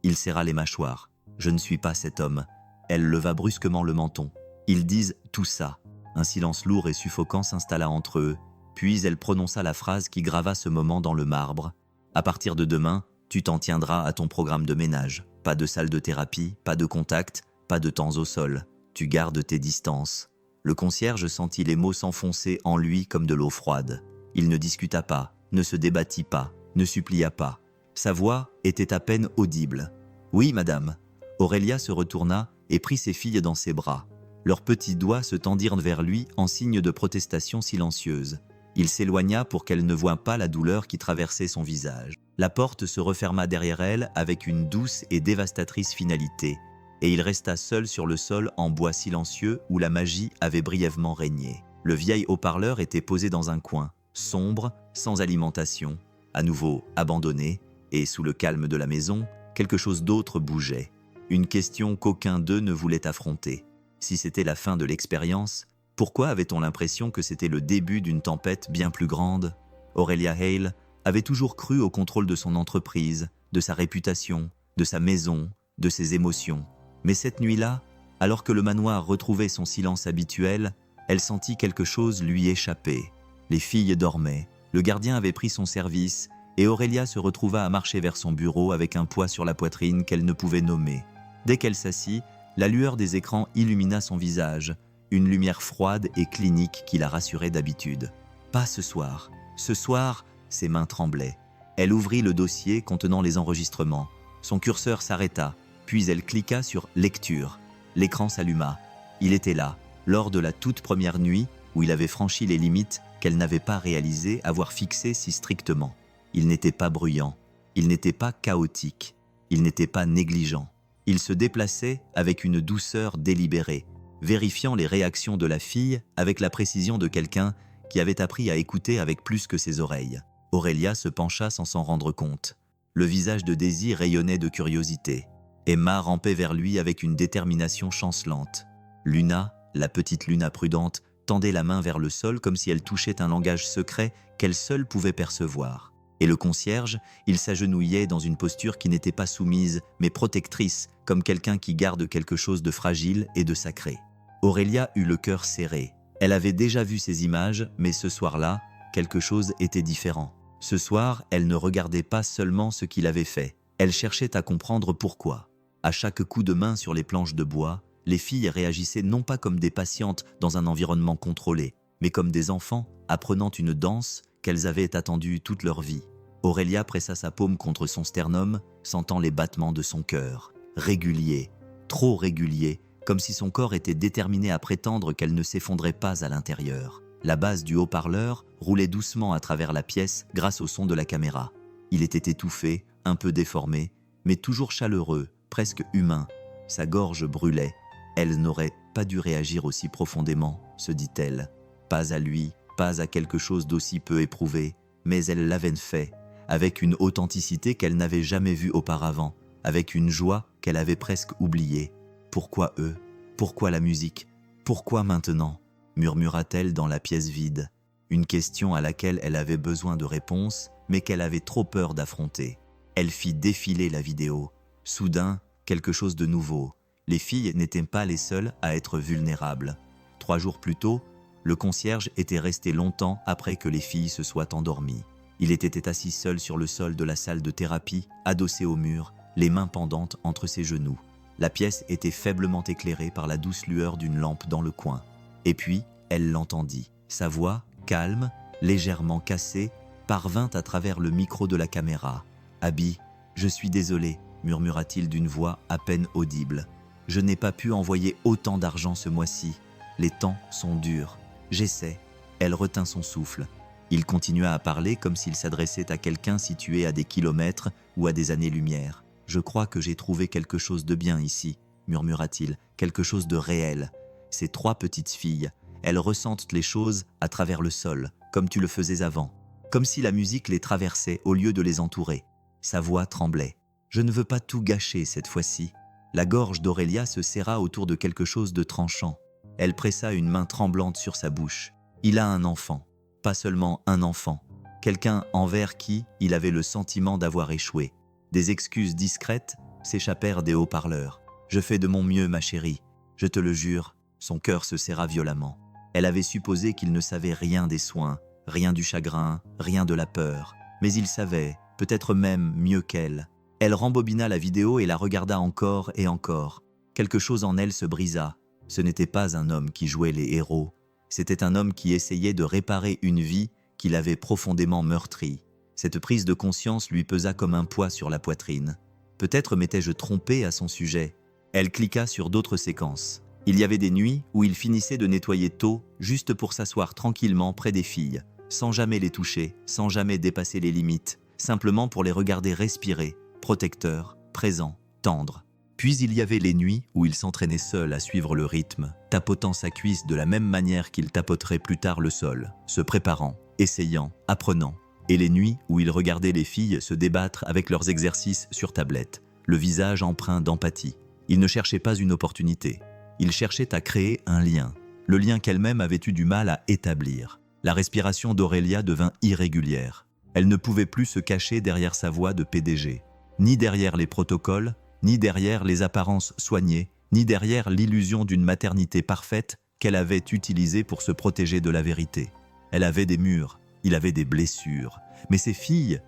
Il serra les mâchoires. « Je ne suis pas cet homme. » Elle leva brusquement le menton. « Ils disent tout ça. » Un silence lourd et suffocant s'installa entre eux. Puis elle prononça la phrase qui grava ce moment dans le marbre. « À partir de demain, tu t'en tiendras à ton programme de ménage. Pas de salle de thérapie, pas de contact, pas de temps au sol. Tu gardes tes distances. » Le concierge sentit les mots s'enfoncer en lui comme de l'eau froide. Il ne discuta pas, ne se débattit pas, ne supplia pas. Sa voix était à peine audible. « Oui, madame. » Aurélia se retourna et prit ses filles dans ses bras. Leurs petits doigts se tendirent vers lui en signe de protestation silencieuse. Il s'éloigna pour qu'elle ne voie pas la douleur qui traversait son visage. La porte se referma derrière elle avec une douce et dévastatrice finalité, et il resta seul sur le sol en bois silencieux où la magie avait brièvement régné. Le vieil haut-parleur était posé dans un coin, sombre, sans alimentation, à nouveau abandonné, et sous le calme de la maison, quelque chose d'autre bougeait. Une question qu'aucun d'eux ne voulait affronter. Si c'était la fin de l'expérience, pourquoi avait-on l'impression que c'était le début d'une tempête bien plus grande? Aurélia Hale avait toujours cru au contrôle de son entreprise, de sa réputation, de sa maison, de ses émotions. Mais cette nuit-là, alors que le manoir retrouvait son silence habituel, elle sentit quelque chose lui échapper. Les filles dormaient, le gardien avait pris son service et Aurélia se retrouva à marcher vers son bureau avec un poids sur la poitrine qu'elle ne pouvait nommer. Dès qu'elle s'assit, la lueur des écrans illumina son visage, une lumière froide et clinique qui la rassurait d'habitude. Pas ce soir. Ce soir, ses mains tremblaient. Elle ouvrit le dossier contenant les enregistrements. Son curseur s'arrêta, puis elle cliqua sur « Lecture ». L'écran s'alluma. Il était là, lors de la toute première nuit où il avait franchi les limites qu'elle n'avait pas réalisé avoir fixées si strictement. Il n'était pas bruyant, il n'était pas chaotique, il n'était pas négligent. Il se déplaçait avec une douceur délibérée, vérifiant les réactions de la fille avec la précision de quelqu'un qui avait appris à écouter avec plus que ses oreilles. Aurélia se pencha sans s'en rendre compte. Le visage de Daisy rayonnait de curiosité. Emma rampait vers lui avec une détermination chancelante. Luna, la petite Luna prudente, tendait la main vers le sol comme si elle touchait un langage secret qu'elle seule pouvait percevoir. Et le concierge, il s'agenouillait dans une posture qui n'était pas soumise, mais protectrice, comme quelqu'un qui garde quelque chose de fragile et de sacré. Aurélia eut le cœur serré. Elle avait déjà vu ces images, mais ce soir-là, quelque chose était différent. Ce soir, elle ne regardait pas seulement ce qu'il avait fait. Elle cherchait à comprendre pourquoi. À chaque coup de main sur les planches de bois, les filles réagissaient non pas comme des patientes dans un environnement contrôlé, mais comme des enfants apprenant une danse qu'elles avaient attendue toute leur vie. Aurélia pressa sa paume contre son sternum, sentant les battements de son cœur. Réguliers, trop réguliers, comme si son corps était déterminé à prétendre qu'elle ne s'effondrait pas à l'intérieur. La base du haut-parleur roulait doucement à travers la pièce grâce au son de la caméra. Il était étouffé, un peu déformé, mais toujours chaleureux, presque humain. Sa gorge brûlait. Elle n'aurait pas dû réagir aussi profondément, se dit-elle. Pas à lui, pas à quelque chose d'aussi peu éprouvé, mais elle l'avait fait, avec une authenticité qu'elle n'avait jamais vue auparavant, avec une joie qu'elle avait presque oubliée. Pourquoi eux? Pourquoi la musique? Pourquoi maintenant? Murmura-t-elle dans la pièce vide. Une question à laquelle elle avait besoin de réponses, mais qu'elle avait trop peur d'affronter. Elle fit défiler la vidéo. Soudain, quelque chose de nouveau, Les filles n'étaient pas les seules à être vulnérables. 3 jours plus tôt, le concierge était resté longtemps après que les filles se soient endormies. Il était assis seul sur le sol de la salle de thérapie, adossé au mur, les mains pendantes entre ses genoux. La pièce était faiblement éclairée par la douce lueur d'une lampe dans le coin. Et puis, elle l'entendit. Sa voix, calme, légèrement cassée, parvint à travers le micro de la caméra. « Abby, je suis désolé, murmura-t-il d'une voix à peine audible. Je n'ai pas pu envoyer autant d'argent ce mois-ci. Les temps sont durs. J'essaie. » Elle retint son souffle. Il continua à parler comme s'il s'adressait à quelqu'un situé à des kilomètres ou à des années-lumière. « Je crois que j'ai trouvé quelque chose de bien ici, murmura-t-il, quelque chose de réel. Ces 3 petites filles, elles ressentent les choses à travers le sol, comme tu le faisais avant, comme si la musique les traversait au lieu de les entourer. » Sa voix tremblait. « Je ne veux pas tout gâcher cette fois-ci. » La gorge d'Aurélia se serra autour de quelque chose de tranchant. Elle pressa une main tremblante sur sa bouche. Il a un enfant. Pas seulement un enfant. Quelqu'un envers qui il avait le sentiment d'avoir échoué. Des excuses discrètes s'échappèrent des haut-parleurs. « Je fais de mon mieux, ma chérie. Je te le jure. » Son cœur se serra violemment. Elle avait supposé qu'il ne savait rien des soins, rien du chagrin, rien de la peur. Mais il savait, peut-être même mieux qu'elle. Elle rembobina la vidéo et la regarda encore et encore. Quelque chose en elle se brisa. Ce n'était pas un homme qui jouait les héros. C'était un homme qui essayait de réparer une vie qu'il avait profondément meurtrie. Cette prise de conscience lui pesa comme un poids sur la poitrine. Peut-être m'étais-je trompé à son sujet. Elle cliqua sur d'autres séquences. Il y avait des nuits où il finissait de nettoyer tôt, juste pour s'asseoir tranquillement près des filles, sans jamais les toucher, sans jamais dépasser les limites, simplement pour les regarder respirer, protecteur, présent, tendre. Puis il y avait les nuits où il s'entraînait seul à suivre le rythme, tapotant sa cuisse de la même manière qu'il tapoterait plus tard le sol, se préparant, essayant, apprenant. Et les nuits où il regardait les filles se débattre avec leurs exercices sur tablette, le visage empreint d'empathie. Il ne cherchait pas une opportunité. Il cherchait à créer un lien, le lien qu'elle-même avait eu du mal à établir. La respiration d'Aurélia devint irrégulière. Elle ne pouvait plus se cacher derrière sa voix de PDG, ni derrière les protocoles, ni derrière les apparences soignées, ni derrière l'illusion d'une maternité parfaite qu'elle avait utilisée pour se protéger de la vérité. Elle avait des murs, il avait des blessures. Mais ces filles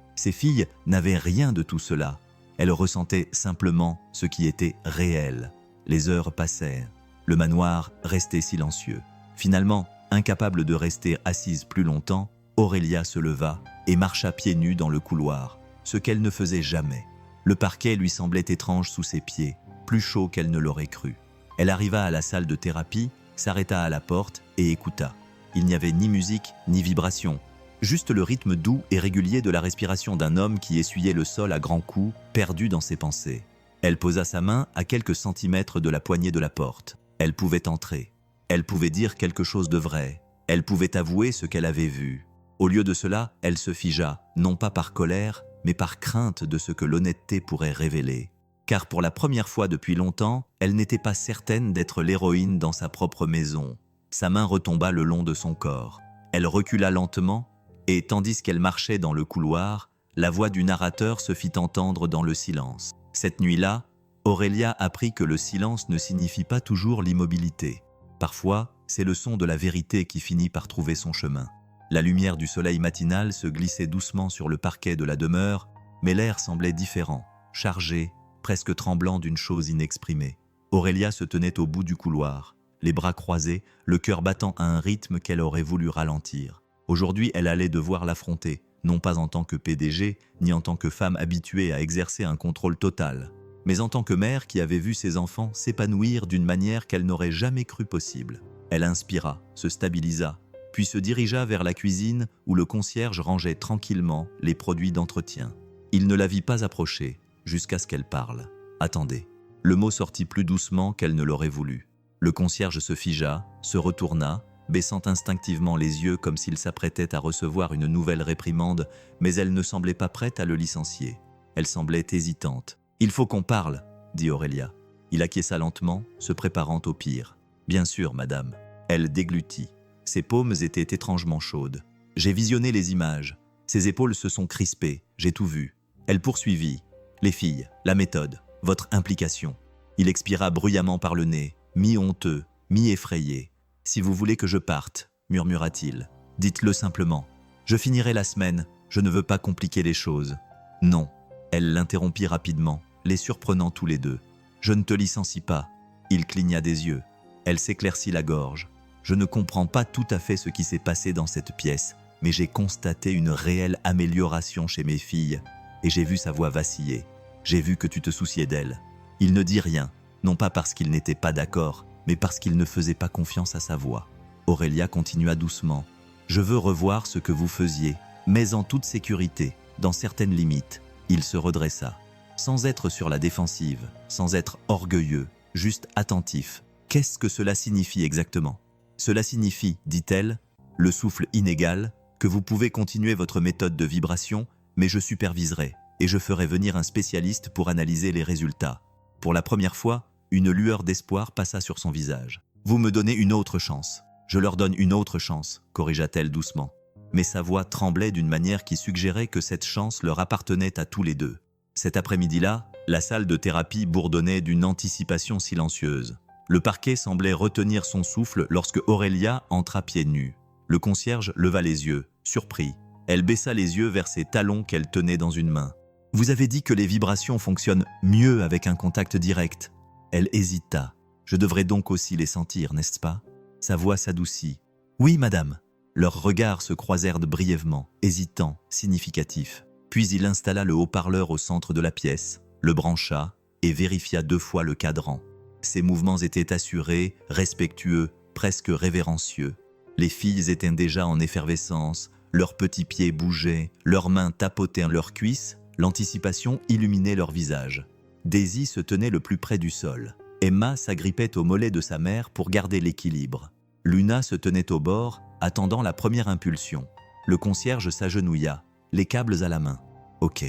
n'avaient rien de tout cela. Elles ressentaient simplement ce qui était réel. Les heures passèrent. Le manoir restait silencieux. Finalement, incapable de rester assise plus longtemps, Aurélia se leva et marcha pieds nus dans le couloir, ce qu'elle ne faisait jamais. Le parquet lui semblait étrange sous ses pieds, plus chaud qu'elle ne l'aurait cru. Elle arriva à la salle de thérapie, s'arrêta à la porte et écouta. Il n'y avait ni musique, ni vibration, juste le rythme doux et régulier de la respiration d'un homme qui essuyait le sol à grands coups, perdu dans ses pensées. Elle posa sa main à quelques centimètres de la poignée de la porte. Elle pouvait entrer. Elle pouvait dire quelque chose de vrai. Elle pouvait avouer ce qu'elle avait vu. Au lieu de cela, elle se figea, non pas par colère, mais par crainte de ce que l'honnêteté pourrait révéler. Car pour la première fois depuis longtemps, elle n'était pas certaine d'être l'héroïne dans sa propre maison. Sa main retomba le long de son corps. Elle recula lentement, et tandis qu'elle marchait dans le couloir, la voix du narrateur se fit entendre dans le silence. Cette nuit-là, Aurélia apprit que le silence ne signifie pas toujours l'immobilité. Parfois, c'est le son de la vérité qui finit par trouver son chemin. La lumière du soleil matinal se glissait doucement sur le parquet de la demeure, mais l'air semblait différent, chargé, presque tremblant d'une chose inexprimée. Aurélia se tenait au bout du couloir, les bras croisés, le cœur battant à un rythme qu'elle aurait voulu ralentir. Aujourd'hui, elle allait devoir l'affronter, non pas en tant que PDG, ni en tant que femme habituée à exercer un contrôle total, mais en tant que mère qui avait vu ses enfants s'épanouir d'une manière qu'elle n'aurait jamais cru possible. Elle inspira, se stabilisa, puis se dirigea vers la cuisine où le concierge rangeait tranquillement les produits d'entretien. Il ne la vit pas approcher, jusqu'à ce qu'elle parle. « Attendez ». Le mot sortit plus doucement qu'elle ne l'aurait voulu. Le concierge se figea, se retourna, baissant instinctivement les yeux comme s'il s'apprêtait à recevoir une nouvelle réprimande, mais elle ne semblait pas prête à le licencier. Elle semblait hésitante. « Il faut qu'on parle », dit Aurélia. Il acquiesça lentement, se préparant au pire. « Bien sûr, madame. » Elle déglutit. Ses paumes étaient étrangement chaudes. « J'ai visionné les images. Ses épaules se sont crispées. J'ai tout vu. » Elle poursuivit. « Les filles, la méthode, votre implication. Il expira bruyamment par le nez, mi-honteux, mi-effrayé. « Si vous voulez que je parte, murmura-t-il, dites-le simplement. Je finirai la semaine, je ne veux pas compliquer les choses. » « Non. » Elle l'interrompit rapidement, les surprenant tous les deux. « Je ne te licencie pas. » Il cligna des yeux. Elle s'éclaircit la gorge. « Je ne comprends pas tout à fait ce qui s'est passé dans cette pièce, mais j'ai constaté une réelle amélioration chez mes filles, et j'ai vu sa voix vaciller. J'ai vu que tu te souciais d'elle. » Il ne dit rien, non pas parce qu'il n'était pas d'accord, mais parce qu'il ne faisait pas confiance à sa voix. Aurélia continua doucement. « Je veux revoir ce que vous faisiez, mais en toute sécurité, dans certaines limites. » Il se redressa, sans être sur la défensive, sans être orgueilleux, juste attentif. « Qu'est-ce que cela signifie exactement ?» « Cela signifie, dit-elle, le souffle inégal, que vous pouvez continuer votre méthode de vibration, mais je superviserai, et je ferai venir un spécialiste pour analyser les résultats. » Pour la première fois, une lueur d'espoir passa sur son visage. « Vous me donnez une autre chance. Je leur donne une autre chance, corrigea-t-elle doucement. Mais sa voix tremblait d'une manière qui suggérait que cette chance leur appartenait à tous les deux. Cet après-midi-là, la salle de thérapie bourdonnait d'une anticipation silencieuse. Le parquet semblait retenir son souffle lorsque Aurélia entra pieds nus. Le concierge leva les yeux, surpris. Elle baissa les yeux vers ses talons qu'elle tenait dans une main. « Vous avez dit que les vibrations fonctionnent mieux avec un contact direct. » Elle hésita. « Je devrais donc aussi les sentir, n'est-ce pas ?» Sa voix s'adoucit. « Oui, madame. » Leurs regards se croisèrent brièvement, hésitants, significatifs. Puis il installa le haut-parleur au centre de la pièce, le brancha et vérifia 2 fois le cadran. Ses mouvements étaient assurés, respectueux, presque révérencieux. Les filles étaient déjà en effervescence, leurs petits pieds bougeaient, leurs mains tapotaient leurs cuisses, l'anticipation illuminait leurs visages. Daisy se tenait le plus près du sol. Emma s'agrippait au mollet de sa mère pour garder l'équilibre. Luna se tenait au bord, attendant la première impulsion. Le concierge s'agenouilla, les câbles à la main. « Ok »,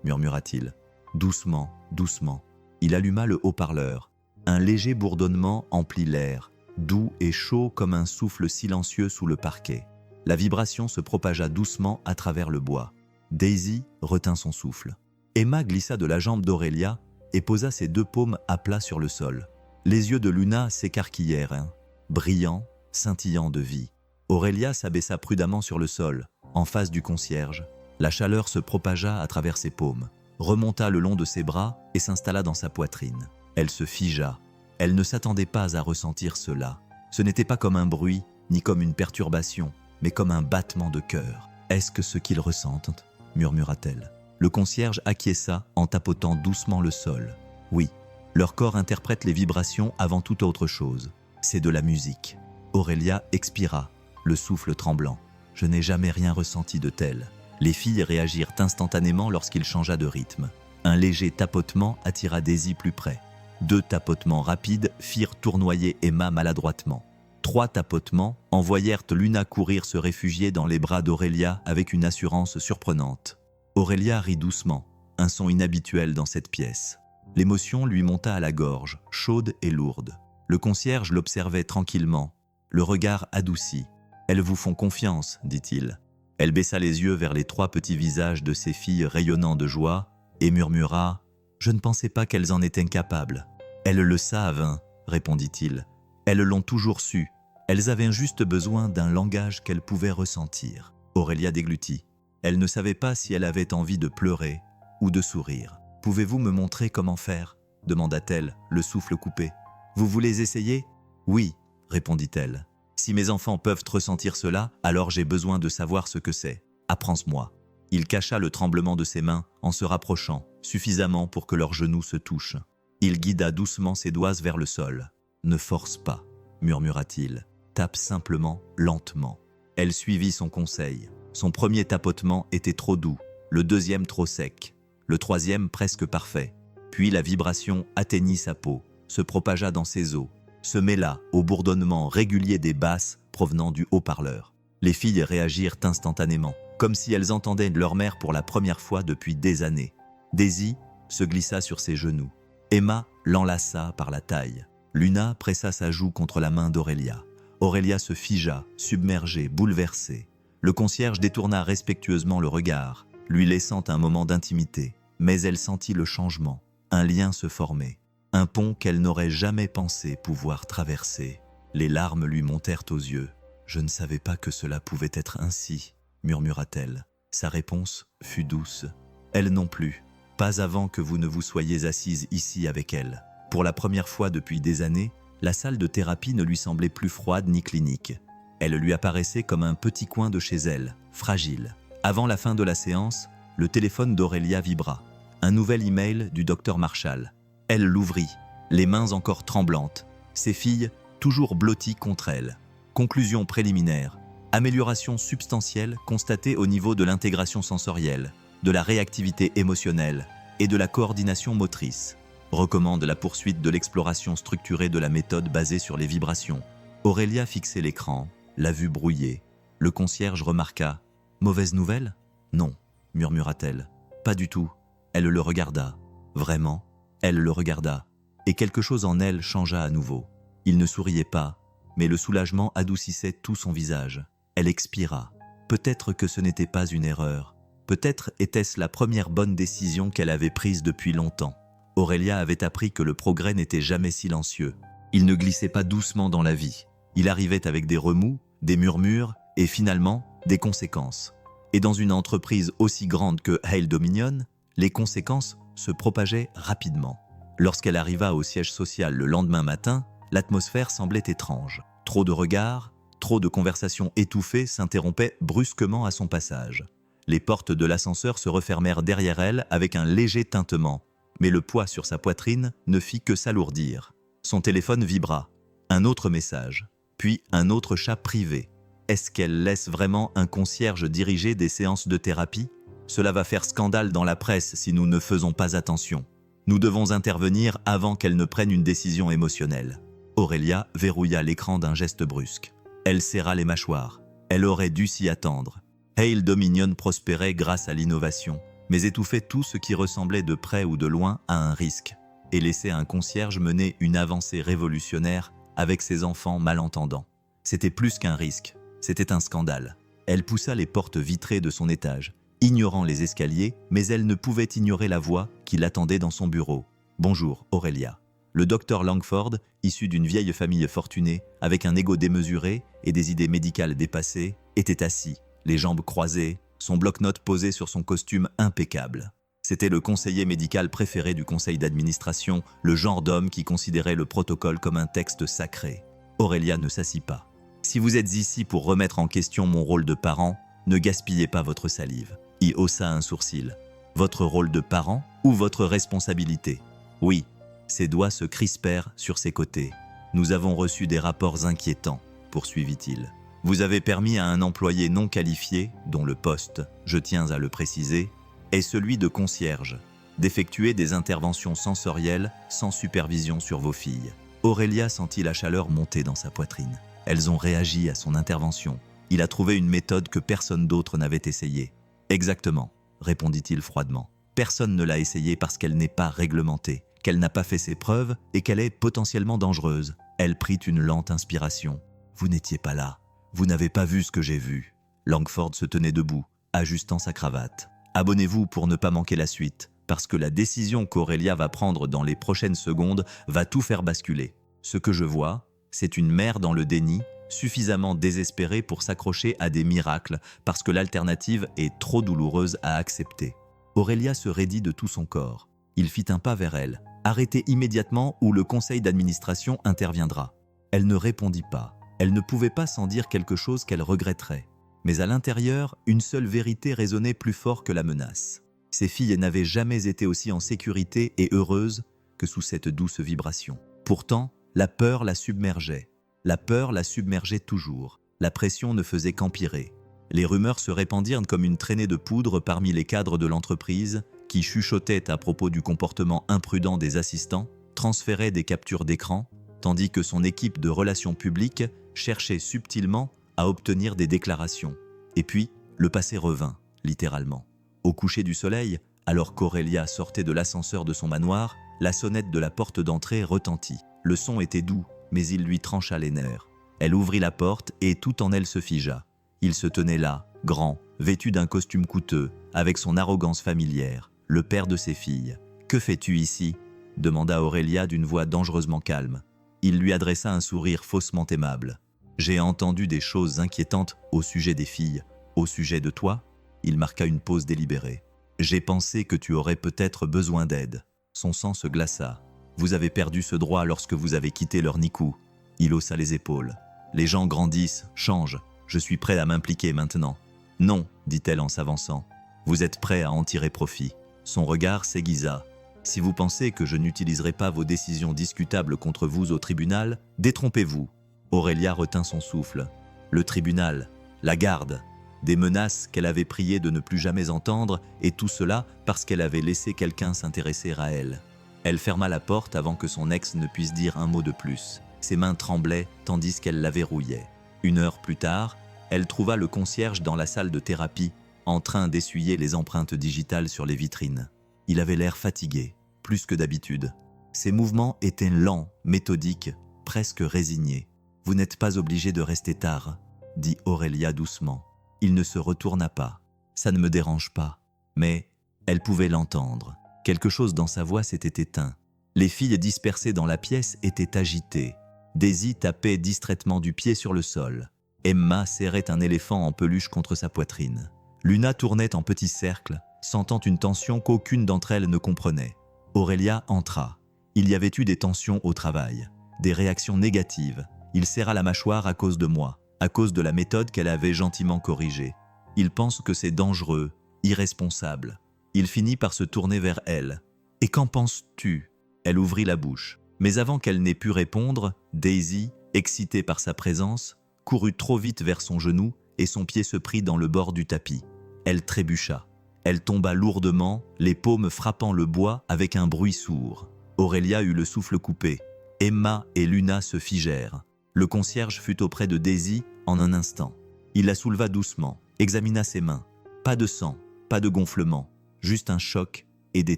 murmura-t-il. Doucement, doucement. Il alluma le haut-parleur. Un léger bourdonnement emplit l'air, doux et chaud comme un souffle silencieux sous le parquet. La vibration se propagea doucement à travers le bois. Daisy retint son souffle. Emma glissa de la jambe d'Aurélia et posa ses 2 paumes à plat sur le sol. Les yeux de Luna s'écarquillèrent, brillants, scintillants de vie. Aurélia s'abaissa prudemment sur le sol, en face du concierge. La chaleur se propagea à travers ses paumes, remonta le long de ses bras et s'installa dans sa poitrine. Elle se figea. Elle ne s'attendait pas à ressentir cela. Ce n'était pas comme un bruit, ni comme une perturbation, mais comme un battement de cœur. « Est-ce que ce qu'ils ressentent ?» murmura-t-elle. Le concierge acquiesça en tapotant doucement le sol. « Oui, leur corps interprète les vibrations avant toute autre chose. C'est de la musique. » Aurélia expira, le souffle tremblant. « Je n'ai jamais rien ressenti de tel. » Les filles réagirent instantanément lorsqu'il changea de rythme. Un léger tapotement attira Daisy plus près. 2 tapotements rapides firent tournoyer Emma maladroitement. 3 tapotements envoyèrent Luna courir se réfugier dans les bras d'Aurélia avec une assurance surprenante. Aurélia rit doucement, un son inhabituel dans cette pièce. L'émotion lui monta à la gorge, chaude et lourde. Le concierge l'observait tranquillement, le regard adouci. « Elles vous font confiance, dit-il. » Elle baissa les yeux vers les 3 petits visages de ses filles rayonnant de joie et murmura « Je ne pensais pas qu'elles en étaient capables. »« Elles le savent, répondit-il. « Elles l'ont toujours su. Elles avaient juste besoin d'un langage qu'elles pouvaient ressentir. » Aurélia déglutit. Elle ne savait pas si elle avait envie de pleurer ou de sourire. « Pouvez-vous me montrer comment faire ?» demanda-t-elle, le souffle coupé. « Vous voulez essayer ?»« Oui, répondit-elle. « Si mes enfants peuvent ressentir cela, alors j'ai besoin de savoir ce que c'est. Apprends-moi. » Il cacha le tremblement de ses mains en se rapprochant, suffisamment pour que leurs genoux se touchent. Il guida doucement ses doigts vers le sol. « Ne force pas, » murmura-t-il. « Tape simplement, lentement. » Elle suivit son conseil. Son premier tapotement était trop doux, le deuxième trop sec, le troisième presque parfait. Puis la vibration atteignit sa peau, se propagea dans ses os, se mêla au bourdonnement régulier des basses provenant du haut-parleur. Les filles réagirent instantanément, comme si elles entendaient leur mère pour la première fois depuis des années. Daisy se glissa sur ses genoux. Emma l'enlaça par la taille. Luna pressa sa joue contre la main d'Aurélia. Aurélia se figea, submergée, bouleversée. Le concierge détourna respectueusement le regard, lui laissant un moment d'intimité. Mais elle sentit le changement. Un lien se formait. un pont qu'elle n'aurait jamais pensé pouvoir traverser. Les larmes lui montèrent aux yeux. « Je ne savais pas que cela pouvait être ainsi », murmura-t-elle. Sa réponse fut douce. « Elle non plus, pas avant que vous ne vous soyez assise ici avec elle. » Pour la première fois depuis des années, la salle de thérapie ne lui semblait plus froide ni clinique. Elle lui apparaissait comme un petit coin de chez elle, fragile. Avant la fin de la séance, le téléphone d'Aurélia vibra. Un nouvel email du docteur Marshall. Elle l'ouvrit, les mains encore tremblantes, ses filles toujours blotties contre elle. Conclusion préliminaire. Amélioration substantielle constatée au niveau de l'intégration sensorielle, de la réactivité émotionnelle et de la coordination motrice. Recommande la poursuite de l'exploration structurée de la méthode basée sur les vibrations. Aurélia fixait l'écran, la vue brouillée. Le concierge remarqua. « Mauvaise nouvelle ? » ?»« Non, murmura-t-elle. « Pas du tout. » Elle le regarda. Vraiment, elle le regarda. Et quelque chose en elle changea à nouveau. Il ne souriait pas, mais le soulagement adoucissait tout son visage. Elle expira. Peut-être que ce n'était pas une erreur. Peut-être était-ce la première bonne décision qu'elle avait prise depuis longtemps. Aurélia avait appris que le progrès n'était jamais silencieux. Il ne glissait pas doucement dans la vie. Il arrivait avec des remous, des murmures et finalement des conséquences. Et dans une entreprise aussi grande que Hale Dominion, les conséquences se propageaient rapidement. Lorsqu'elle arriva au siège social le lendemain matin, l'atmosphère semblait étrange. Trop de regards, trop de conversations étouffées s'interrompaient brusquement à son passage. Les portes de l'ascenseur se refermèrent derrière elle avec un léger tintement, mais le poids sur sa poitrine ne fit que s'alourdir. Son téléphone vibra. Un autre message, puis un autre chat privé. Est-ce qu'elle laisse vraiment un concierge diriger des séances de thérapie ? Cela va faire scandale dans la presse si nous ne faisons pas attention. Nous devons intervenir avant qu'elle ne prenne une décision émotionnelle. Aurélia verrouilla l'écran d'un geste brusque. Elle serra les mâchoires. Elle aurait dû s'y attendre. Hale Dominion prospérait grâce à l'innovation, mais étouffait tout ce qui ressemblait de près ou de loin à un risque, et laissait un concierge mener une avancée révolutionnaire avec ses enfants malentendants. C'était plus qu'un risque, c'était un scandale. Elle poussa les portes vitrées de son étage, ignorant les escaliers, mais elle ne pouvait ignorer la voix qui l'attendait dans son bureau. « Bonjour, Aurélia. » Le docteur Langford, issu d'une vieille famille fortunée, avec un ego démesuré et des idées médicales dépassées, était assis, les jambes croisées, son bloc-notes posé sur son costume impeccable. C'était le conseiller médical préféré du conseil d'administration, le genre d'homme qui considérait le protocole comme un texte sacré. Aurélia ne s'assit pas. « Si vous êtes ici pour remettre en question mon rôle de parent, ne gaspillez pas votre salive. » Il haussa un sourcil. « Votre rôle de parent ou votre responsabilité ?» « Oui. » Ses doigts se crispèrent sur ses côtés. « Nous avons reçu des rapports inquiétants, » poursuivit-il. « Vous avez permis à un employé non qualifié, dont le poste, je tiens à le préciser, est celui de concierge, d'effectuer des interventions sensorielles sans supervision sur vos filles. » Aurélia sentit la chaleur monter dans sa poitrine. Elles ont réagi à son intervention. Il a trouvé une méthode que personne d'autre n'avait essayée. « Exactement, » répondit-il froidement. « Personne ne l'a essayée parce qu'elle n'est pas réglementée, qu'elle n'a pas fait ses preuves et qu'elle est potentiellement dangereuse. » Elle prit une lente inspiration. « Vous n'étiez pas là. Vous n'avez pas vu ce que j'ai vu. » Langford se tenait debout, ajustant sa cravate. « Abonnez-vous pour ne pas manquer la suite, parce que la décision qu'Aurélia va prendre dans les prochaines secondes va tout faire basculer. Ce que je vois, c'est une mère dans le déni, suffisamment désespérée pour s'accrocher à des miracles parce que l'alternative est trop douloureuse à accepter. » Aurélia se raidit de tout son corps. Il fit un pas vers elle. « Arrêtez immédiatement ou le conseil d'administration interviendra. » Elle ne répondit pas. Elle ne pouvait pas sans dire quelque chose qu'elle regretterait. Mais à l'intérieur, une seule vérité résonnait plus fort que la menace. Ses filles n'avaient jamais été aussi en sécurité et heureuses que sous cette douce vibration. Pourtant, la peur la submergeait. La peur la submergeait toujours. La pression ne faisait qu'empirer. Les rumeurs se répandirent comme une traînée de poudre parmi les cadres de l'entreprise qui chuchotaient à propos du comportement imprudent des assistants, transféraient des captures d'écran, tandis que son équipe de relations publiques cherchait subtilement à obtenir des déclarations. Et puis, le passé revint, littéralement. Au coucher du soleil, alors qu'Aurélia sortait de l'ascenseur de son manoir, la sonnette de la porte d'entrée retentit. Le son était doux, mais il lui trancha les nerfs. Elle ouvrit la porte et tout en elle se figea. Il se tenait là, grand, vêtu d'un costume coûteux, avec son arrogance familière, le père de ses filles. « Que fais-tu ici ?» demanda Aurélia d'une voix dangereusement calme. Il lui adressa un sourire faussement aimable. « J'ai entendu des choses inquiétantes au sujet des filles. Au sujet de toi ?» Il marqua une pause délibérée. « J'ai pensé que tu aurais peut-être besoin d'aide. » Son sang se glaça. « Vous avez perdu ce droit lorsque vous avez quitté leur nicou. » Il haussa les épaules. « Les gens grandissent, changent. Je suis prêt à m'impliquer maintenant. »« Non, dit-elle en s'avançant. Vous êtes prêt à en tirer profit. » Son regard s'aiguisa. « Si vous pensez que je n'utiliserai pas vos décisions discutables contre vous au tribunal, détrompez-vous. » Aurélia retint son souffle. Le tribunal, la garde, des menaces qu'elle avait prié de ne plus jamais entendre, et tout cela parce qu'elle avait laissé quelqu'un s'intéresser à elle. Elle ferma la porte avant que son ex ne puisse dire un mot de plus. Ses mains tremblaient tandis qu'elle la verrouillait. 1 heure plus tard, elle trouva le concierge dans la salle de thérapie, en train d'essuyer les empreintes digitales sur les vitrines. Il avait l'air fatigué, plus que d'habitude. Ses mouvements étaient lents, méthodiques, presque résignés. « Vous n'êtes pas obligé de rester tard, » dit Aurélia doucement. Il ne se retourna pas. « Ça ne me dérange pas. » Mais elle pouvait l'entendre. Quelque chose dans sa voix s'était éteint. Les filles dispersées dans la pièce étaient agitées. Daisy tapait distraitement du pied sur le sol. Emma serrait un éléphant en peluche contre sa poitrine. Luna tournait en petits cercles, sentant une tension qu'aucune d'entre elles ne comprenait. Aurélia entra. Il y avait eu des tensions au travail, des réactions négatives. Il serra la mâchoire à cause de moi, à cause de la méthode qu'elle avait gentiment corrigée. Il pense que c'est dangereux, irresponsable. Il finit par se tourner vers elle. « Et qu'en penses-tu » Elle ouvrit la bouche. Mais avant qu'elle n'ait pu répondre, Daisy, excitée par sa présence, courut trop vite vers son genou et son pied se prit dans le bord du tapis. Elle trébucha. Elle tomba lourdement, les paumes frappant le bois avec un bruit sourd. Aurélia eut le souffle coupé. Emma et Luna se figèrent. Le concierge fut auprès de Daisy en un instant. Il la souleva doucement, examina ses mains. Pas de sang, pas de gonflement, juste un choc et des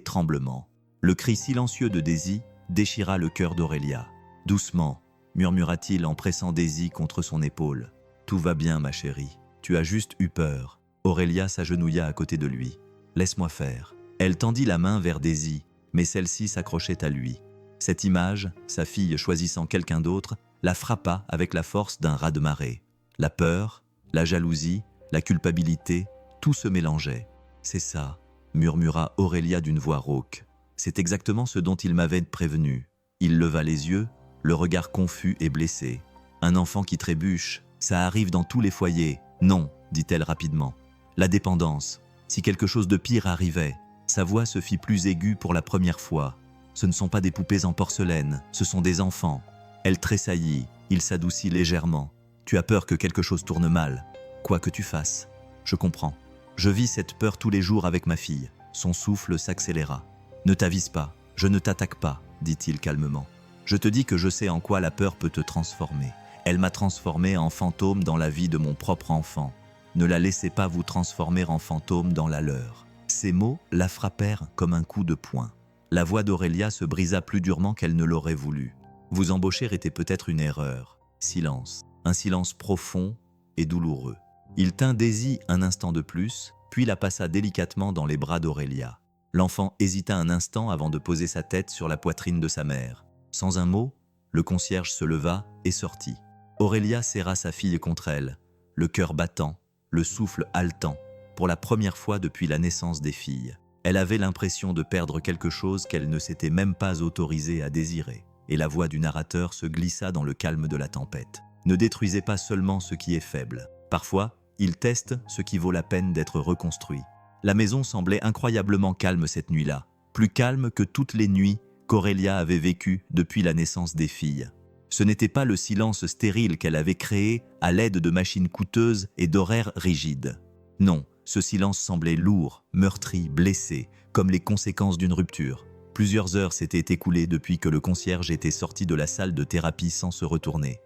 tremblements. Le cri silencieux de Daisy déchira le cœur d'Aurélia. « Doucement » murmura-t-il en pressant Daisy contre son épaule. « Tout va bien, ma chérie. Tu as juste eu peur. » Aurélia s'agenouilla à côté de lui. « Laisse-moi faire. » Elle tendit la main vers Daisy, mais celle-ci s'accrochait à lui. Cette image, sa fille choisissant quelqu'un d'autre, la frappa avec la force d'un raz-de-marée. La peur, la jalousie, la culpabilité, tout se mélangeait. « C'est ça », murmura Aurélia d'une voix rauque. « C'est exactement ce dont il m'avait prévenu. » Il leva les yeux, le regard confus et blessé. « Un enfant qui trébuche, ça arrive dans tous les foyers. »« Non », dit-elle rapidement. « La dépendance. Si quelque chose de pire arrivait. » Sa voix se fit plus aiguë pour la première fois. « Ce ne sont pas des poupées en porcelaine, ce sont des enfants. » Elle tressaillit, il s'adoucit légèrement. « Tu as peur que quelque chose tourne mal. Quoi que tu fasses. Je comprends. Je vis cette peur tous les jours avec ma fille. » Son souffle s'accéléra. « Ne t'avise pas, je ne t'attaque pas, » dit-il calmement. « Je te dis que je sais en quoi la peur peut te transformer. Elle m'a transformé en fantôme dans la vie de mon propre enfant. Ne la laissez pas vous transformer en fantôme dans la leur. » Ces mots la frappèrent comme un coup de poing. La voix d'Aurélia se brisa plus durement qu'elle ne l'aurait voulu. Vous embaucher était peut-être une erreur. Silence. Un silence profond et douloureux. Il tint Daisy un instant de plus, puis la passa délicatement dans les bras d'Aurélia. L'enfant hésita un instant avant de poser sa tête sur la poitrine de sa mère. Sans un mot, le concierge se leva et sortit. Aurélia serra sa fille contre elle, le cœur battant, le souffle haletant, pour la première fois depuis la naissance des filles. Elle avait l'impression de perdre quelque chose qu'elle ne s'était même pas autorisée à désirer. Et la voix du narrateur se glissa dans le calme de la tempête. Ne détruisez pas seulement ce qui est faible. Parfois, il teste ce qui vaut la peine d'être reconstruit. La maison semblait incroyablement calme cette nuit-là, plus calme que toutes les nuits qu'Aurélia avait vécues depuis la naissance des filles. Ce n'était pas le silence stérile qu'elle avait créé à l'aide de machines coûteuses et d'horaires rigides. Non, ce silence semblait lourd, meurtri, blessé, comme les conséquences d'une rupture. Plusieurs heures s'étaient écoulées depuis que le concierge était sorti de la salle de thérapie sans se retourner.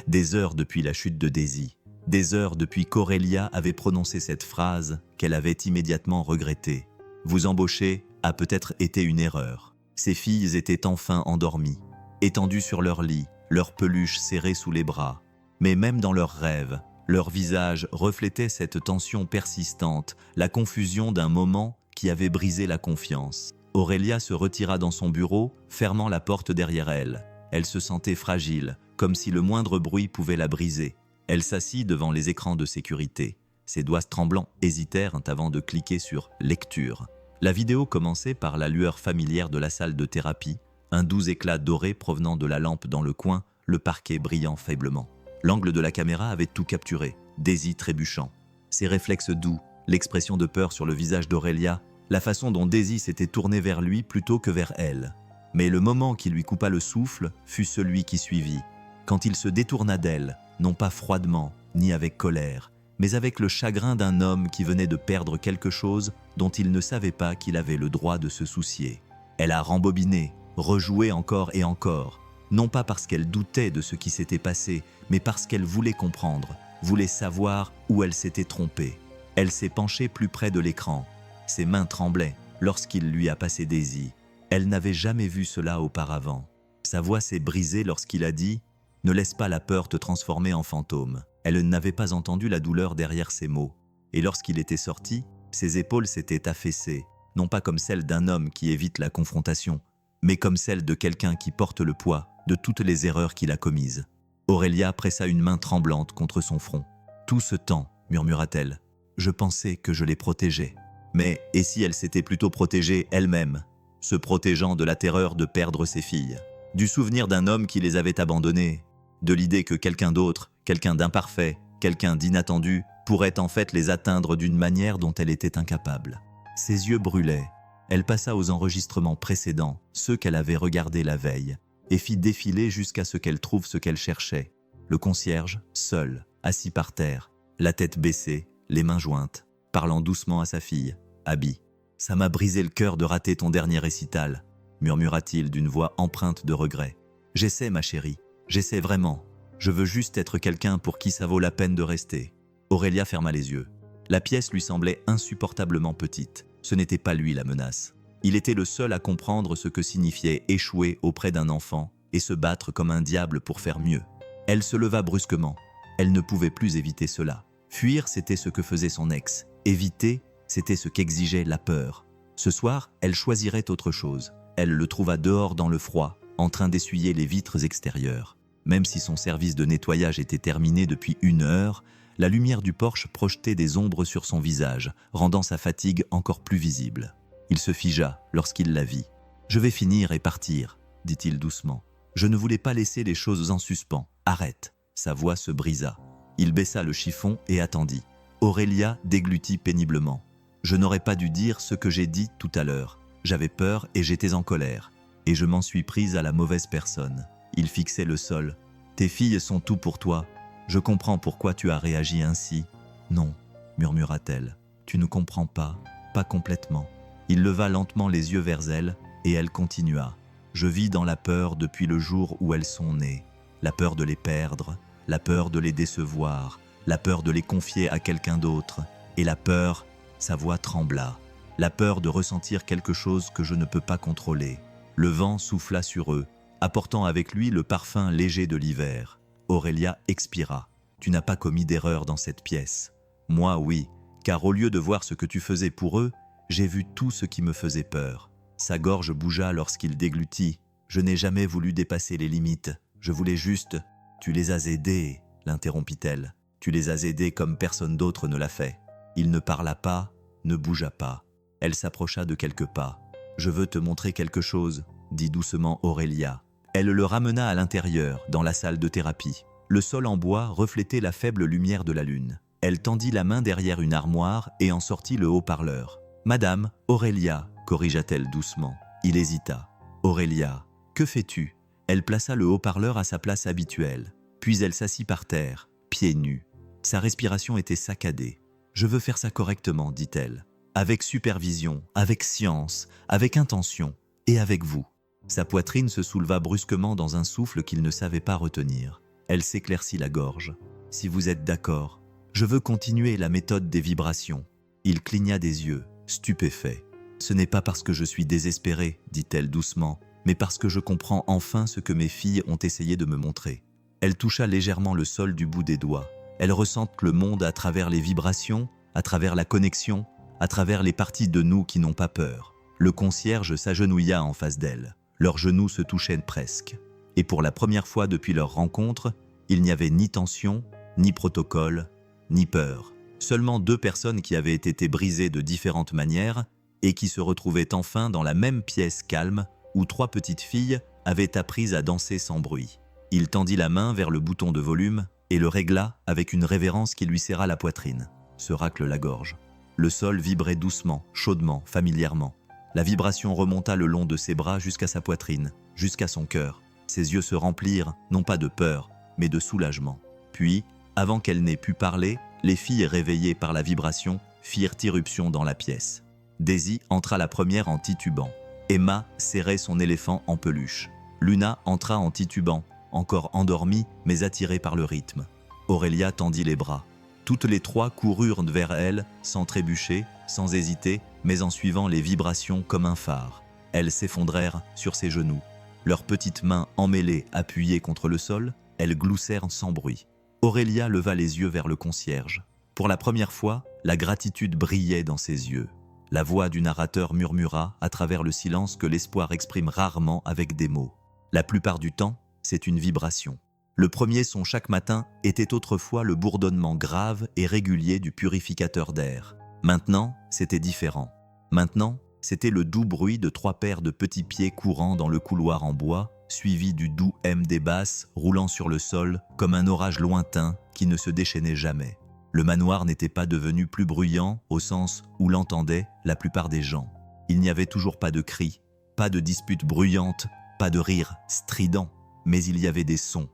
Des heures depuis la chute de Daisy. Des heures depuis qu'Aurélia avait prononcé cette phrase qu'elle avait immédiatement regrettée. « Vous embaucher a peut-être été une erreur. » Ses filles étaient enfin endormies, étendues sur leur lit, leurs peluches serrées sous les bras. Mais même dans leurs rêves, leur visage reflétait cette tension persistante, la confusion d'un moment qui avait brisé la confiance. Aurélia se retira dans son bureau, fermant la porte derrière elle. Elle se sentait fragile, comme si le moindre bruit pouvait la briser. Elle s'assit devant les écrans de sécurité. Ses doigts tremblants hésitèrent avant de cliquer sur « Lecture ». La vidéo commençait par la lueur familière de la salle de thérapie, un doux éclat doré provenant de la lampe dans le coin, le parquet brillant faiblement. L'angle de la caméra avait tout capturé, Daisy trébuchant. Ses réflexes doux, l'expression de peur sur le visage d'Aurélia, la façon dont Daisy s'était tournée vers lui plutôt que vers elle. Mais le moment qui lui coupa le souffle fut celui qui suivit, quand il se détourna d'elle, non pas froidement, ni avec colère, mais avec le chagrin d'un homme qui venait de perdre quelque chose dont il ne savait pas qu'il avait le droit de se soucier. Elle a rembobiné, rejoué encore et encore, non pas parce qu'elle doutait de ce qui s'était passé, mais parce qu'elle voulait comprendre, voulait savoir où elle s'était trompée. Elle s'est penchée plus près de l'écran. Ses mains tremblaient lorsqu'il lui a passé Daisy. Elle n'avait jamais vu cela auparavant. Sa voix s'est brisée lorsqu'il a dit « Ne laisse pas la peur te transformer en fantôme ». Elle n'avait pas entendu la douleur derrière ses mots. Et lorsqu'il était sorti, ses épaules s'étaient affaissées, non pas comme celles d'un homme qui évite la confrontation, mais comme celles de quelqu'un qui porte le poids de toutes les erreurs qu'il a commises. Aurélia pressa une main tremblante contre son front. « Tout ce temps, murmura-t-elle, je pensais que je les protégeais. Mais et si elle s'était plutôt protégée elle-même, se protégeant de la terreur de perdre ses filles, du souvenir d'un homme qui les avait abandonnées, de l'idée que quelqu'un d'autre, quelqu'un d'imparfait, quelqu'un d'inattendu, pourrait en fait les atteindre d'une manière dont elle était incapable. » Ses yeux brûlaient. Elle passa aux enregistrements précédents, ceux qu'elle avait regardés la veille, et fit défiler jusqu'à ce qu'elle trouve ce qu'elle cherchait. Le concierge, seul, assis par terre, la tête baissée, les mains jointes, parlant doucement à sa fille, Abby. « Ça m'a brisé le cœur de rater ton dernier récital », murmura-t-il d'une voix empreinte de regret. « J'essaie, ma chérie, j'essaie vraiment. Je veux juste être quelqu'un pour qui ça vaut la peine de rester. » Aurélia ferma les yeux. La pièce lui semblait insupportablement petite. Ce n'était pas lui la menace. Il était le seul à comprendre ce que signifiait échouer auprès d'un enfant et se battre comme un diable pour faire mieux. Elle se leva brusquement. Elle ne pouvait plus éviter cela. Fuir, c'était ce que faisait son ex. Éviter, c'était ce qu'exigeait la peur. Ce soir, elle choisirait autre chose. Elle le trouva dehors dans le froid, en train d'essuyer les vitres extérieures. Même si son service de nettoyage était terminé depuis 1 heure, la lumière du porche projetait des ombres sur son visage, rendant sa fatigue encore plus visible. Il se figea lorsqu'il la vit. « Je vais finir et partir », dit-il doucement. « Je ne voulais pas laisser les choses en suspens. Arrête !» Sa voix se brisa. Il baissa le chiffon et attendit. Aurélia déglutit péniblement. « Je n'aurais pas dû dire ce que j'ai dit tout à l'heure. J'avais peur et j'étais en colère. Et je m'en suis prise à la mauvaise personne. » Il fixait le sol. « Tes filles sont tout pour toi. Je comprends pourquoi tu as réagi ainsi. »« Non, » murmura-t-elle. « Tu ne comprends pas, pas complètement. » Il leva lentement les yeux vers elle et elle continua. « Je vis dans la peur depuis le jour où elles sont nées. La peur de les perdre, la peur de les décevoir, la peur de les confier à quelqu'un d'autre. Et la peur, » sa voix trembla, « la peur de ressentir quelque chose que je ne peux pas contrôler. » Le vent souffla sur eux, apportant avec lui le parfum léger de l'hiver. Aurélia expira. « Tu n'as pas commis d'erreur dans cette pièce. Moi, oui, car au lieu de voir ce que tu faisais pour eux, j'ai vu tout ce qui me faisait peur. » Sa gorge bougea lorsqu'il déglutit. « Je n'ai jamais voulu dépasser les limites. Je voulais juste... » « Tu les as aidés, » l'interrompit-elle. « Tu les as aidés comme personne d'autre ne l'a fait. » Il ne parla pas, ne bougea pas. Elle s'approcha de quelques pas. « Je veux te montrer quelque chose, » dit doucement Aurélia. Elle le ramena à l'intérieur, dans la salle de thérapie. Le sol en bois reflétait la faible lumière de la lune. Elle tendit la main derrière une armoire et en sortit le haut-parleur. « Madame, Aurélia, » corrigea-t-elle doucement. Il hésita. « Aurélia, que fais-tu » Elle plaça le haut-parleur à sa place habituelle. Puis elle s'assit par terre, pieds nus. Sa respiration était saccadée. « Je veux faire ça correctement, » dit-elle. « Avec supervision, avec science, avec intention, et avec vous. » Sa poitrine se souleva brusquement dans un souffle qu'il ne savait pas retenir. Elle s'éclaircit la gorge. « Si vous êtes d'accord, je veux continuer la méthode des vibrations. » Il cligna des yeux, stupéfait. « Ce n'est pas parce que je suis désespérée, » dit-elle doucement, « mais parce que je comprends enfin ce que mes filles ont essayé de me montrer. » Elle toucha légèrement le sol du bout des doigts. Elle ressent le monde à travers les vibrations, à travers la connexion, à travers les parties de nous qui n'ont pas peur. Le concierge s'agenouilla en face d'elle. Leurs genoux se touchaient presque. Et pour la première fois depuis leur rencontre, il n'y avait ni tension, ni protocole, ni peur. Seulement 2 personnes qui avaient été brisées de différentes manières et qui se retrouvaient enfin dans la même pièce calme où 3 petites filles avaient appris à danser sans bruit. Il tendit la main vers le bouton de volume et le régla avec une révérence qui lui serra la poitrine, se racle la gorge. Le sol vibrait doucement, chaudement, familièrement. La vibration remonta le long de ses bras jusqu'à sa poitrine, jusqu'à son cœur. Ses yeux se remplirent, non pas de peur, mais de soulagement. Puis, avant qu'elle n'ait pu parler, les filles réveillées par la vibration firent irruption dans la pièce. Daisy entra la première en titubant. Emma serrait son éléphant en peluche. Luna entra en titubant, encore endormie mais attirée par le rythme. Aurélia tendit les bras. Toutes les 3 coururent vers elle, sans trébucher, sans hésiter, mais en suivant les vibrations comme un phare. Elles s'effondrèrent sur ses genoux. Leurs petites mains emmêlées appuyées contre le sol, elles gloussèrent sans bruit. Aurélia leva les yeux vers le concierge. Pour la première fois, la gratitude brillait dans ses yeux. La voix du narrateur murmura à travers le silence que l'espoir exprime rarement avec des mots. La plupart du temps, c'est une vibration. Le premier son chaque matin était autrefois le bourdonnement grave et régulier du purificateur d'air. Maintenant, c'était différent. Maintenant, c'était le doux bruit de 3 paires de petits pieds courant dans le couloir en bois, suivi du doux M des basses roulant sur le sol comme un orage lointain qui ne se déchaînait jamais. Le manoir n'était pas devenu plus bruyant au sens où l'entendaient la plupart des gens. Il n'y avait toujours pas de cris, pas de disputes bruyantes, pas de rires stridents, mais il y avait des sons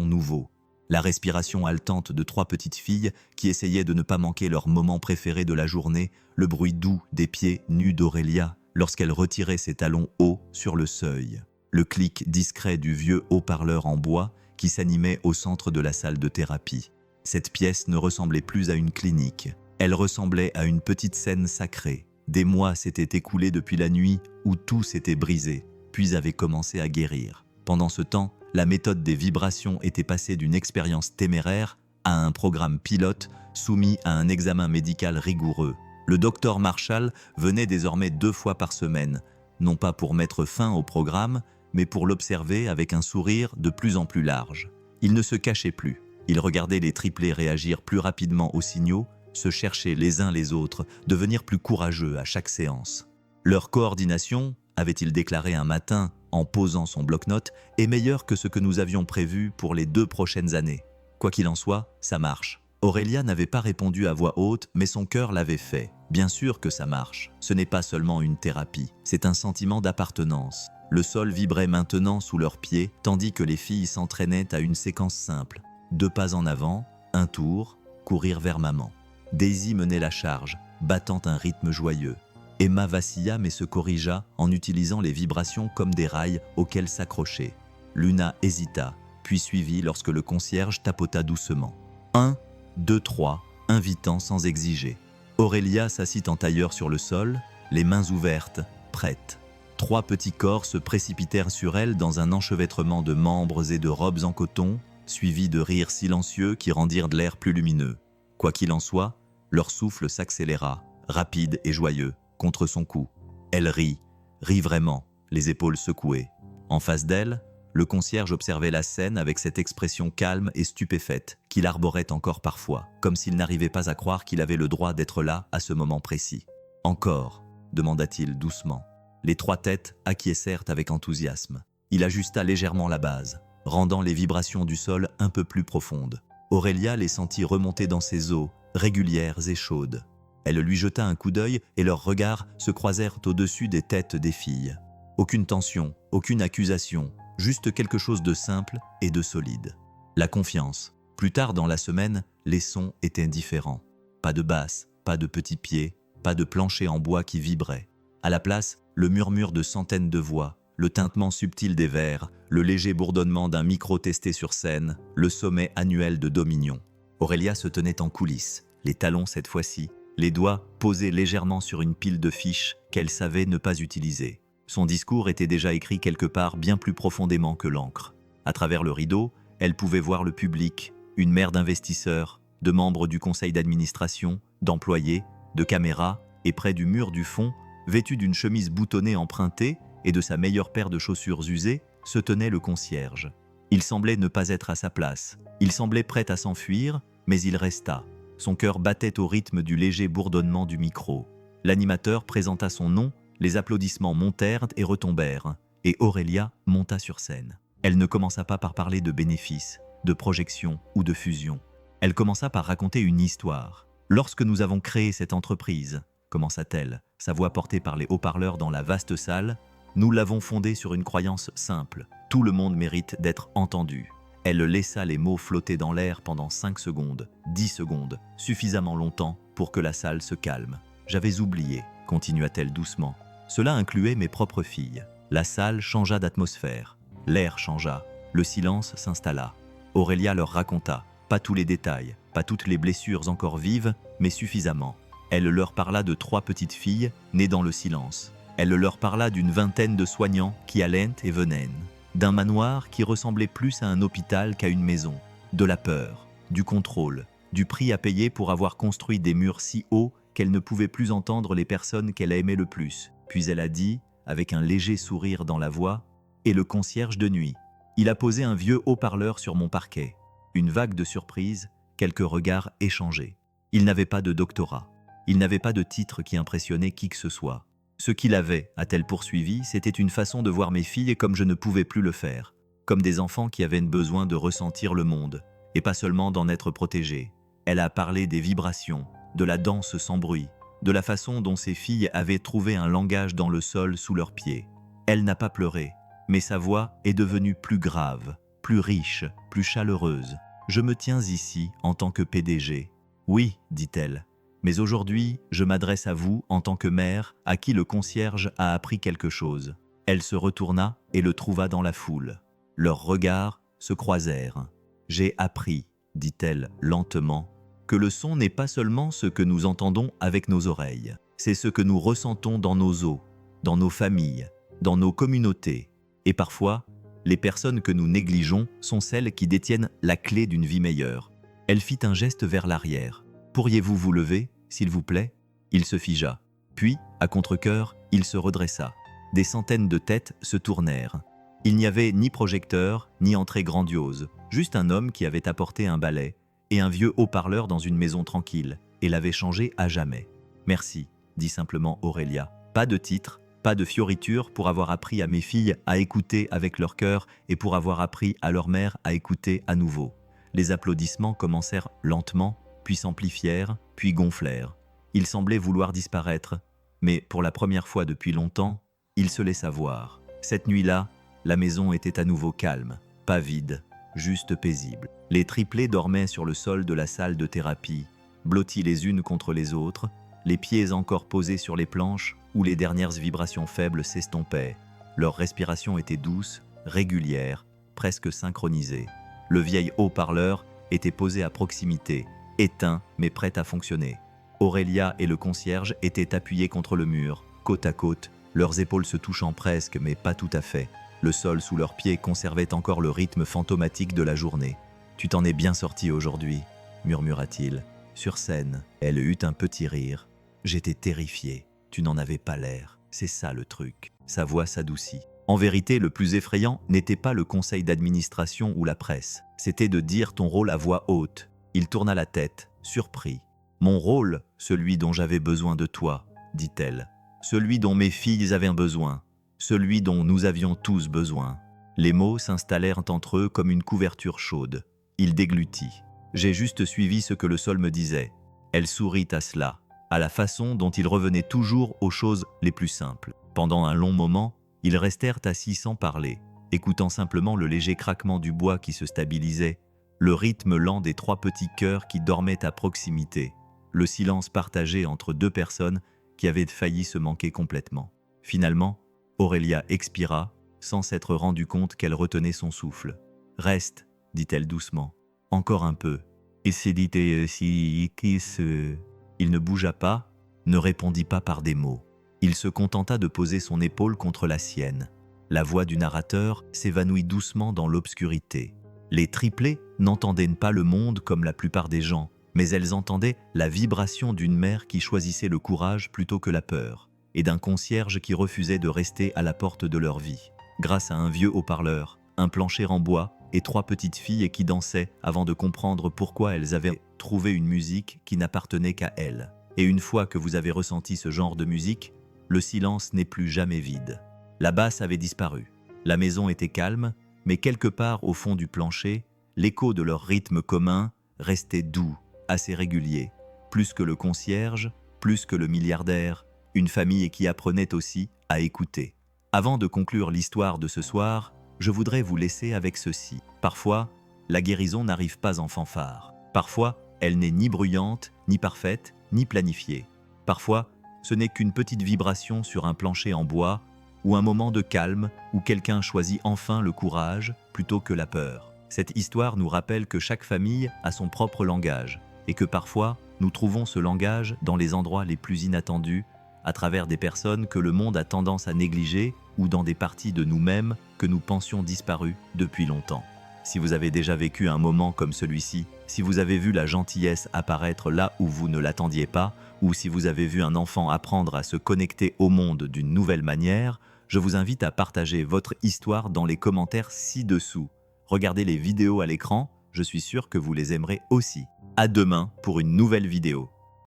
nouveaux. La respiration haletante de 3 petites filles qui essayaient de ne pas manquer leur moment préféré de la journée, le bruit doux des pieds nus d'Aurélia lorsqu'elle retirait ses talons hauts sur le seuil, le clic discret du vieux haut-parleur en bois qui s'animait au centre de la salle de thérapie. Cette pièce ne ressemblait plus à une clinique, elle ressemblait à une petite scène sacrée. Des mois s'étaient écoulés depuis la nuit où tout s'était brisé, puis avait commencé à guérir. Pendant ce temps, la méthode des vibrations était passée d'une expérience téméraire à un programme pilote soumis à un examen médical rigoureux. Le docteur Marshall venait désormais 2 fois par semaine, non pas pour mettre fin au programme, mais pour l'observer avec un sourire de plus en plus large. Il ne se cachait plus. Il regardait les triplés réagir plus rapidement aux signaux, se chercher les uns les autres, devenir plus courageux à chaque séance. Leur coordination, avait-il déclaré un matin en posant son bloc-notes, est meilleure que ce que nous avions prévu pour les 2 prochaines années. Quoi qu'il en soit, ça marche. Aurélia n'avait pas répondu à voix haute, mais son cœur l'avait fait. Bien sûr que ça marche. Ce n'est pas seulement une thérapie, c'est un sentiment d'appartenance. Le sol vibrait maintenant sous leurs pieds, tandis que les filles s'entraînaient à une séquence simple. 2 pas en avant, un tour, courir vers maman. Daisy menait la charge, battant un rythme joyeux. Emma vacilla mais se corrigea en utilisant les vibrations comme des rails auxquels s'accrocher. Luna hésita, puis suivit lorsque le concierge tapota doucement. 1, 2, 3, invitant sans exiger. Aurélia s'assit en tailleur sur le sol, les mains ouvertes, prête. 3 petits corps se précipitèrent sur elle dans un enchevêtrement de membres et de robes en coton, suivis de rires silencieux qui rendirent de l'air plus lumineux. Quoi qu'il en soit, leur souffle s'accéléra, rapide et joyeux, contre son cou. Elle rit vraiment, les épaules secouées. En face d'elle, le concierge observait la scène avec cette expression calme et stupéfaite qu'il arborait encore parfois, comme s'il n'arrivait pas à croire qu'il avait le droit d'être là à ce moment précis. « Encore ?» demanda-t-il doucement. Les 3 têtes acquiescèrent avec enthousiasme. Il ajusta légèrement la base, rendant les vibrations du sol un peu plus profondes. Aurélia les sentit remonter dans ses os, régulières et chaudes. Elle lui jeta un coup d'œil et leurs regards se croisèrent au-dessus des têtes des filles. Aucune tension, aucune accusation, juste quelque chose de simple et de solide. La confiance. Plus tard dans la semaine, les sons étaient différents. Pas de basse, pas de petits pieds, pas de plancher en bois qui vibrait. À la place, le murmure de centaines de voix, le tintement subtil des verres, le léger bourdonnement d'un micro testé sur scène, le sommet annuel de Dominion. Aurélia se tenait en coulisses, les talons cette fois-ci, les doigts posés légèrement sur une pile de fiches qu'elle savait ne pas utiliser. Son discours était déjà écrit quelque part bien plus profondément que l'encre. À travers le rideau, elle pouvait voir le public, une mer d'investisseurs, de membres du conseil d'administration, d'employés, de caméras, et près du mur du fond, Vêtu d'une chemise boutonnée empruntée et de sa meilleure paire de chaussures usées, se tenait le concierge. Il semblait ne pas être à sa place. Il semblait prêt à s'enfuir, mais il resta. Son cœur battait au rythme du léger bourdonnement du micro. L'animateur présenta son nom, les applaudissements montèrent et retombèrent, et Aurélia monta sur scène. Elle ne commença pas par parler de bénéfices, de projections ou de fusion. Elle commença par raconter une histoire. Lorsque nous avons créé cette entreprise, commença-t-elle, sa voix portée par les haut-parleurs dans la vaste salle, nous l'avons fondée sur une croyance simple. Tout le monde mérite d'être entendu. Elle laissa les mots flotter dans l'air pendant 5 secondes, 10 secondes, suffisamment longtemps pour que la salle se calme. J'avais oublié, continua-t-elle doucement. Cela incluait mes propres filles. La salle changea d'atmosphère. L'air changea. Le silence s'installa. Aurélia leur raconta, pas tous les détails, pas toutes les blessures encore vives, mais suffisamment. Elle leur parla de 3 petites filles nées dans le silence. Elle leur parla d'une vingtaine de soignants qui allaient et venaient, d'un manoir qui ressemblait plus à un hôpital qu'à une maison, de la peur, du contrôle, du prix à payer pour avoir construit des murs si hauts qu'elle ne pouvait plus entendre les personnes qu'elle aimait le plus. Puis elle a dit, avec un léger sourire dans la voix, « Et le concierge de nuit. Il a posé un vieux haut-parleur sur mon parquet. » Une vague de surprise, quelques regards échangés. Il n'avait pas de doctorat. Il n'avait pas de titre qui impressionnait qui que ce soit. Ce qu'il avait, a-t-elle poursuivi, c'était une façon de voir mes filles comme je ne pouvais plus le faire, comme des enfants qui avaient besoin de ressentir le monde, et pas seulement d'en être protégés. Elle a parlé des vibrations, de la danse sans bruit, de la façon dont ses filles avaient trouvé un langage dans le sol sous leurs pieds. Elle n'a pas pleuré, mais sa voix est devenue plus grave, plus riche, plus chaleureuse. Je me tiens ici en tant que PDG. Oui, dit-elle. Mais aujourd'hui, je m'adresse à vous en tant que mère à qui le concierge a appris quelque chose. Elle se retourna et le trouva dans la foule. Leurs regards se croisèrent. J'ai appris, dit-elle lentement, que le son n'est pas seulement ce que nous entendons avec nos oreilles. C'est ce que nous ressentons dans nos os, dans nos familles, dans nos communautés. Et parfois, les personnes que nous négligeons sont celles qui détiennent la clé d'une vie meilleure. Elle fit un geste vers l'arrière. Pourriez-vous vous lever, s'il vous plaît ? Il se figea. Puis, à contre-cœur, il se redressa. Des centaines de têtes se tournèrent. Il n'y avait ni projecteur, ni entrée grandiose, juste un homme qui avait apporté un balai et un vieux haut-parleur dans une maison tranquille, et l'avait changé à jamais. Merci, dit simplement Aurélia. Pas de titre, pas de fioriture pour avoir appris à mes filles à écouter avec leur cœur et pour avoir appris à leur mère à écouter à nouveau. Les applaudissements commencèrent lentement, puis s'amplifièrent, puis gonflèrent. Il semblait vouloir disparaître, mais pour la première fois depuis longtemps, il se laissa voir. Cette nuit-là, la maison était à nouveau calme, pas vide, juste paisible. Les triplés dormaient sur le sol de la salle de thérapie, blottis les unes contre les autres, les pieds encore posés sur les planches où les dernières vibrations faibles s'estompaient. Leur respiration était douce, régulière, presque synchronisée. Le vieil haut-parleur était posé à proximité, éteint mais prêt à fonctionner. Aurélia et le concierge étaient appuyés contre le mur, côte à côte, leurs épaules se touchant presque mais pas tout à fait. Le sol sous leurs pieds conservait encore le rythme fantomatique de la journée. « Tu t'en es bien sorti aujourd'hui » murmura-t-il. Sur scène, elle eut un petit rire. « J'étais terrifié. Tu n'en avais pas l'air. C'est ça le truc. » Sa voix s'adoucit. En vérité, le plus effrayant n'était pas le conseil d'administration ou la presse. C'était de dire ton rôle à voix haute. Il tourna la tête, surpris. « Mon rôle, celui dont j'avais besoin de toi, » dit-elle. « Celui dont mes filles avaient besoin. Celui dont nous avions tous besoin. » Les mots s'installèrent entre eux comme une couverture chaude. Il déglutit. « J'ai juste suivi ce que le sol me disait. » Elle sourit à cela, à la façon dont il revenait toujours aux choses les plus simples. Pendant un long moment, ils restèrent assis sans parler, écoutant simplement le léger craquement du bois qui se stabilisait, le rythme lent des 3 petits cœurs qui dormaient à proximité, le silence partagé entre 2 personnes qui avaient failli se manquer complètement. Finalement, Aurélia expira, sans s'être rendu compte qu'elle retenait son souffle. « Reste, dit-elle doucement. Encore un peu. » Et c'est dit si qui se... Il ne bougea pas, ne répondit pas par des mots. Il se contenta de poser son épaule contre la sienne. La voix du narrateur s'évanouit doucement dans l'obscurité. Les triplés n'entendaient pas le monde comme la plupart des gens, mais elles entendaient la vibration d'une mère qui choisissait le courage plutôt que la peur. et d'un concierge qui refusait de rester à la porte de leur vie. Grâce à un vieux haut-parleur, un plancher en bois et 3 petites filles qui dansaient avant de comprendre pourquoi elles avaient trouvé une musique qui n'appartenait qu'à elles. Et une fois que vous avez ressenti ce genre de musique, le silence n'est plus jamais vide. La basse avait disparu. La maison était calme, mais quelque part au fond du plancher, l'écho de leur rythme commun restait doux, assez régulier. Plus que le concierge, plus que le milliardaire, une famille qui apprenait aussi à écouter. Avant de conclure l'histoire de ce soir, je voudrais vous laisser avec ceci. Parfois, la guérison n'arrive pas en fanfare. Parfois, elle n'est ni bruyante, ni parfaite, ni planifiée. Parfois, ce n'est qu'une petite vibration sur un plancher en bois ou un moment de calme où quelqu'un choisit enfin le courage plutôt que la peur. Cette histoire nous rappelle que chaque famille a son propre langage et que parfois, nous trouvons ce langage dans les endroits les plus inattendus, à travers des personnes que le monde a tendance à négliger ou dans des parties de nous-mêmes que nous pensions disparues depuis longtemps. Si vous avez déjà vécu un moment comme celui-ci, si vous avez vu la gentillesse apparaître là où vous ne l'attendiez pas, ou si vous avez vu un enfant apprendre à se connecter au monde d'une nouvelle manière, je vous invite à partager votre histoire dans les commentaires ci-dessous. Regardez les vidéos à l'écran, je suis sûr que vous les aimerez aussi. À demain pour une nouvelle vidéo.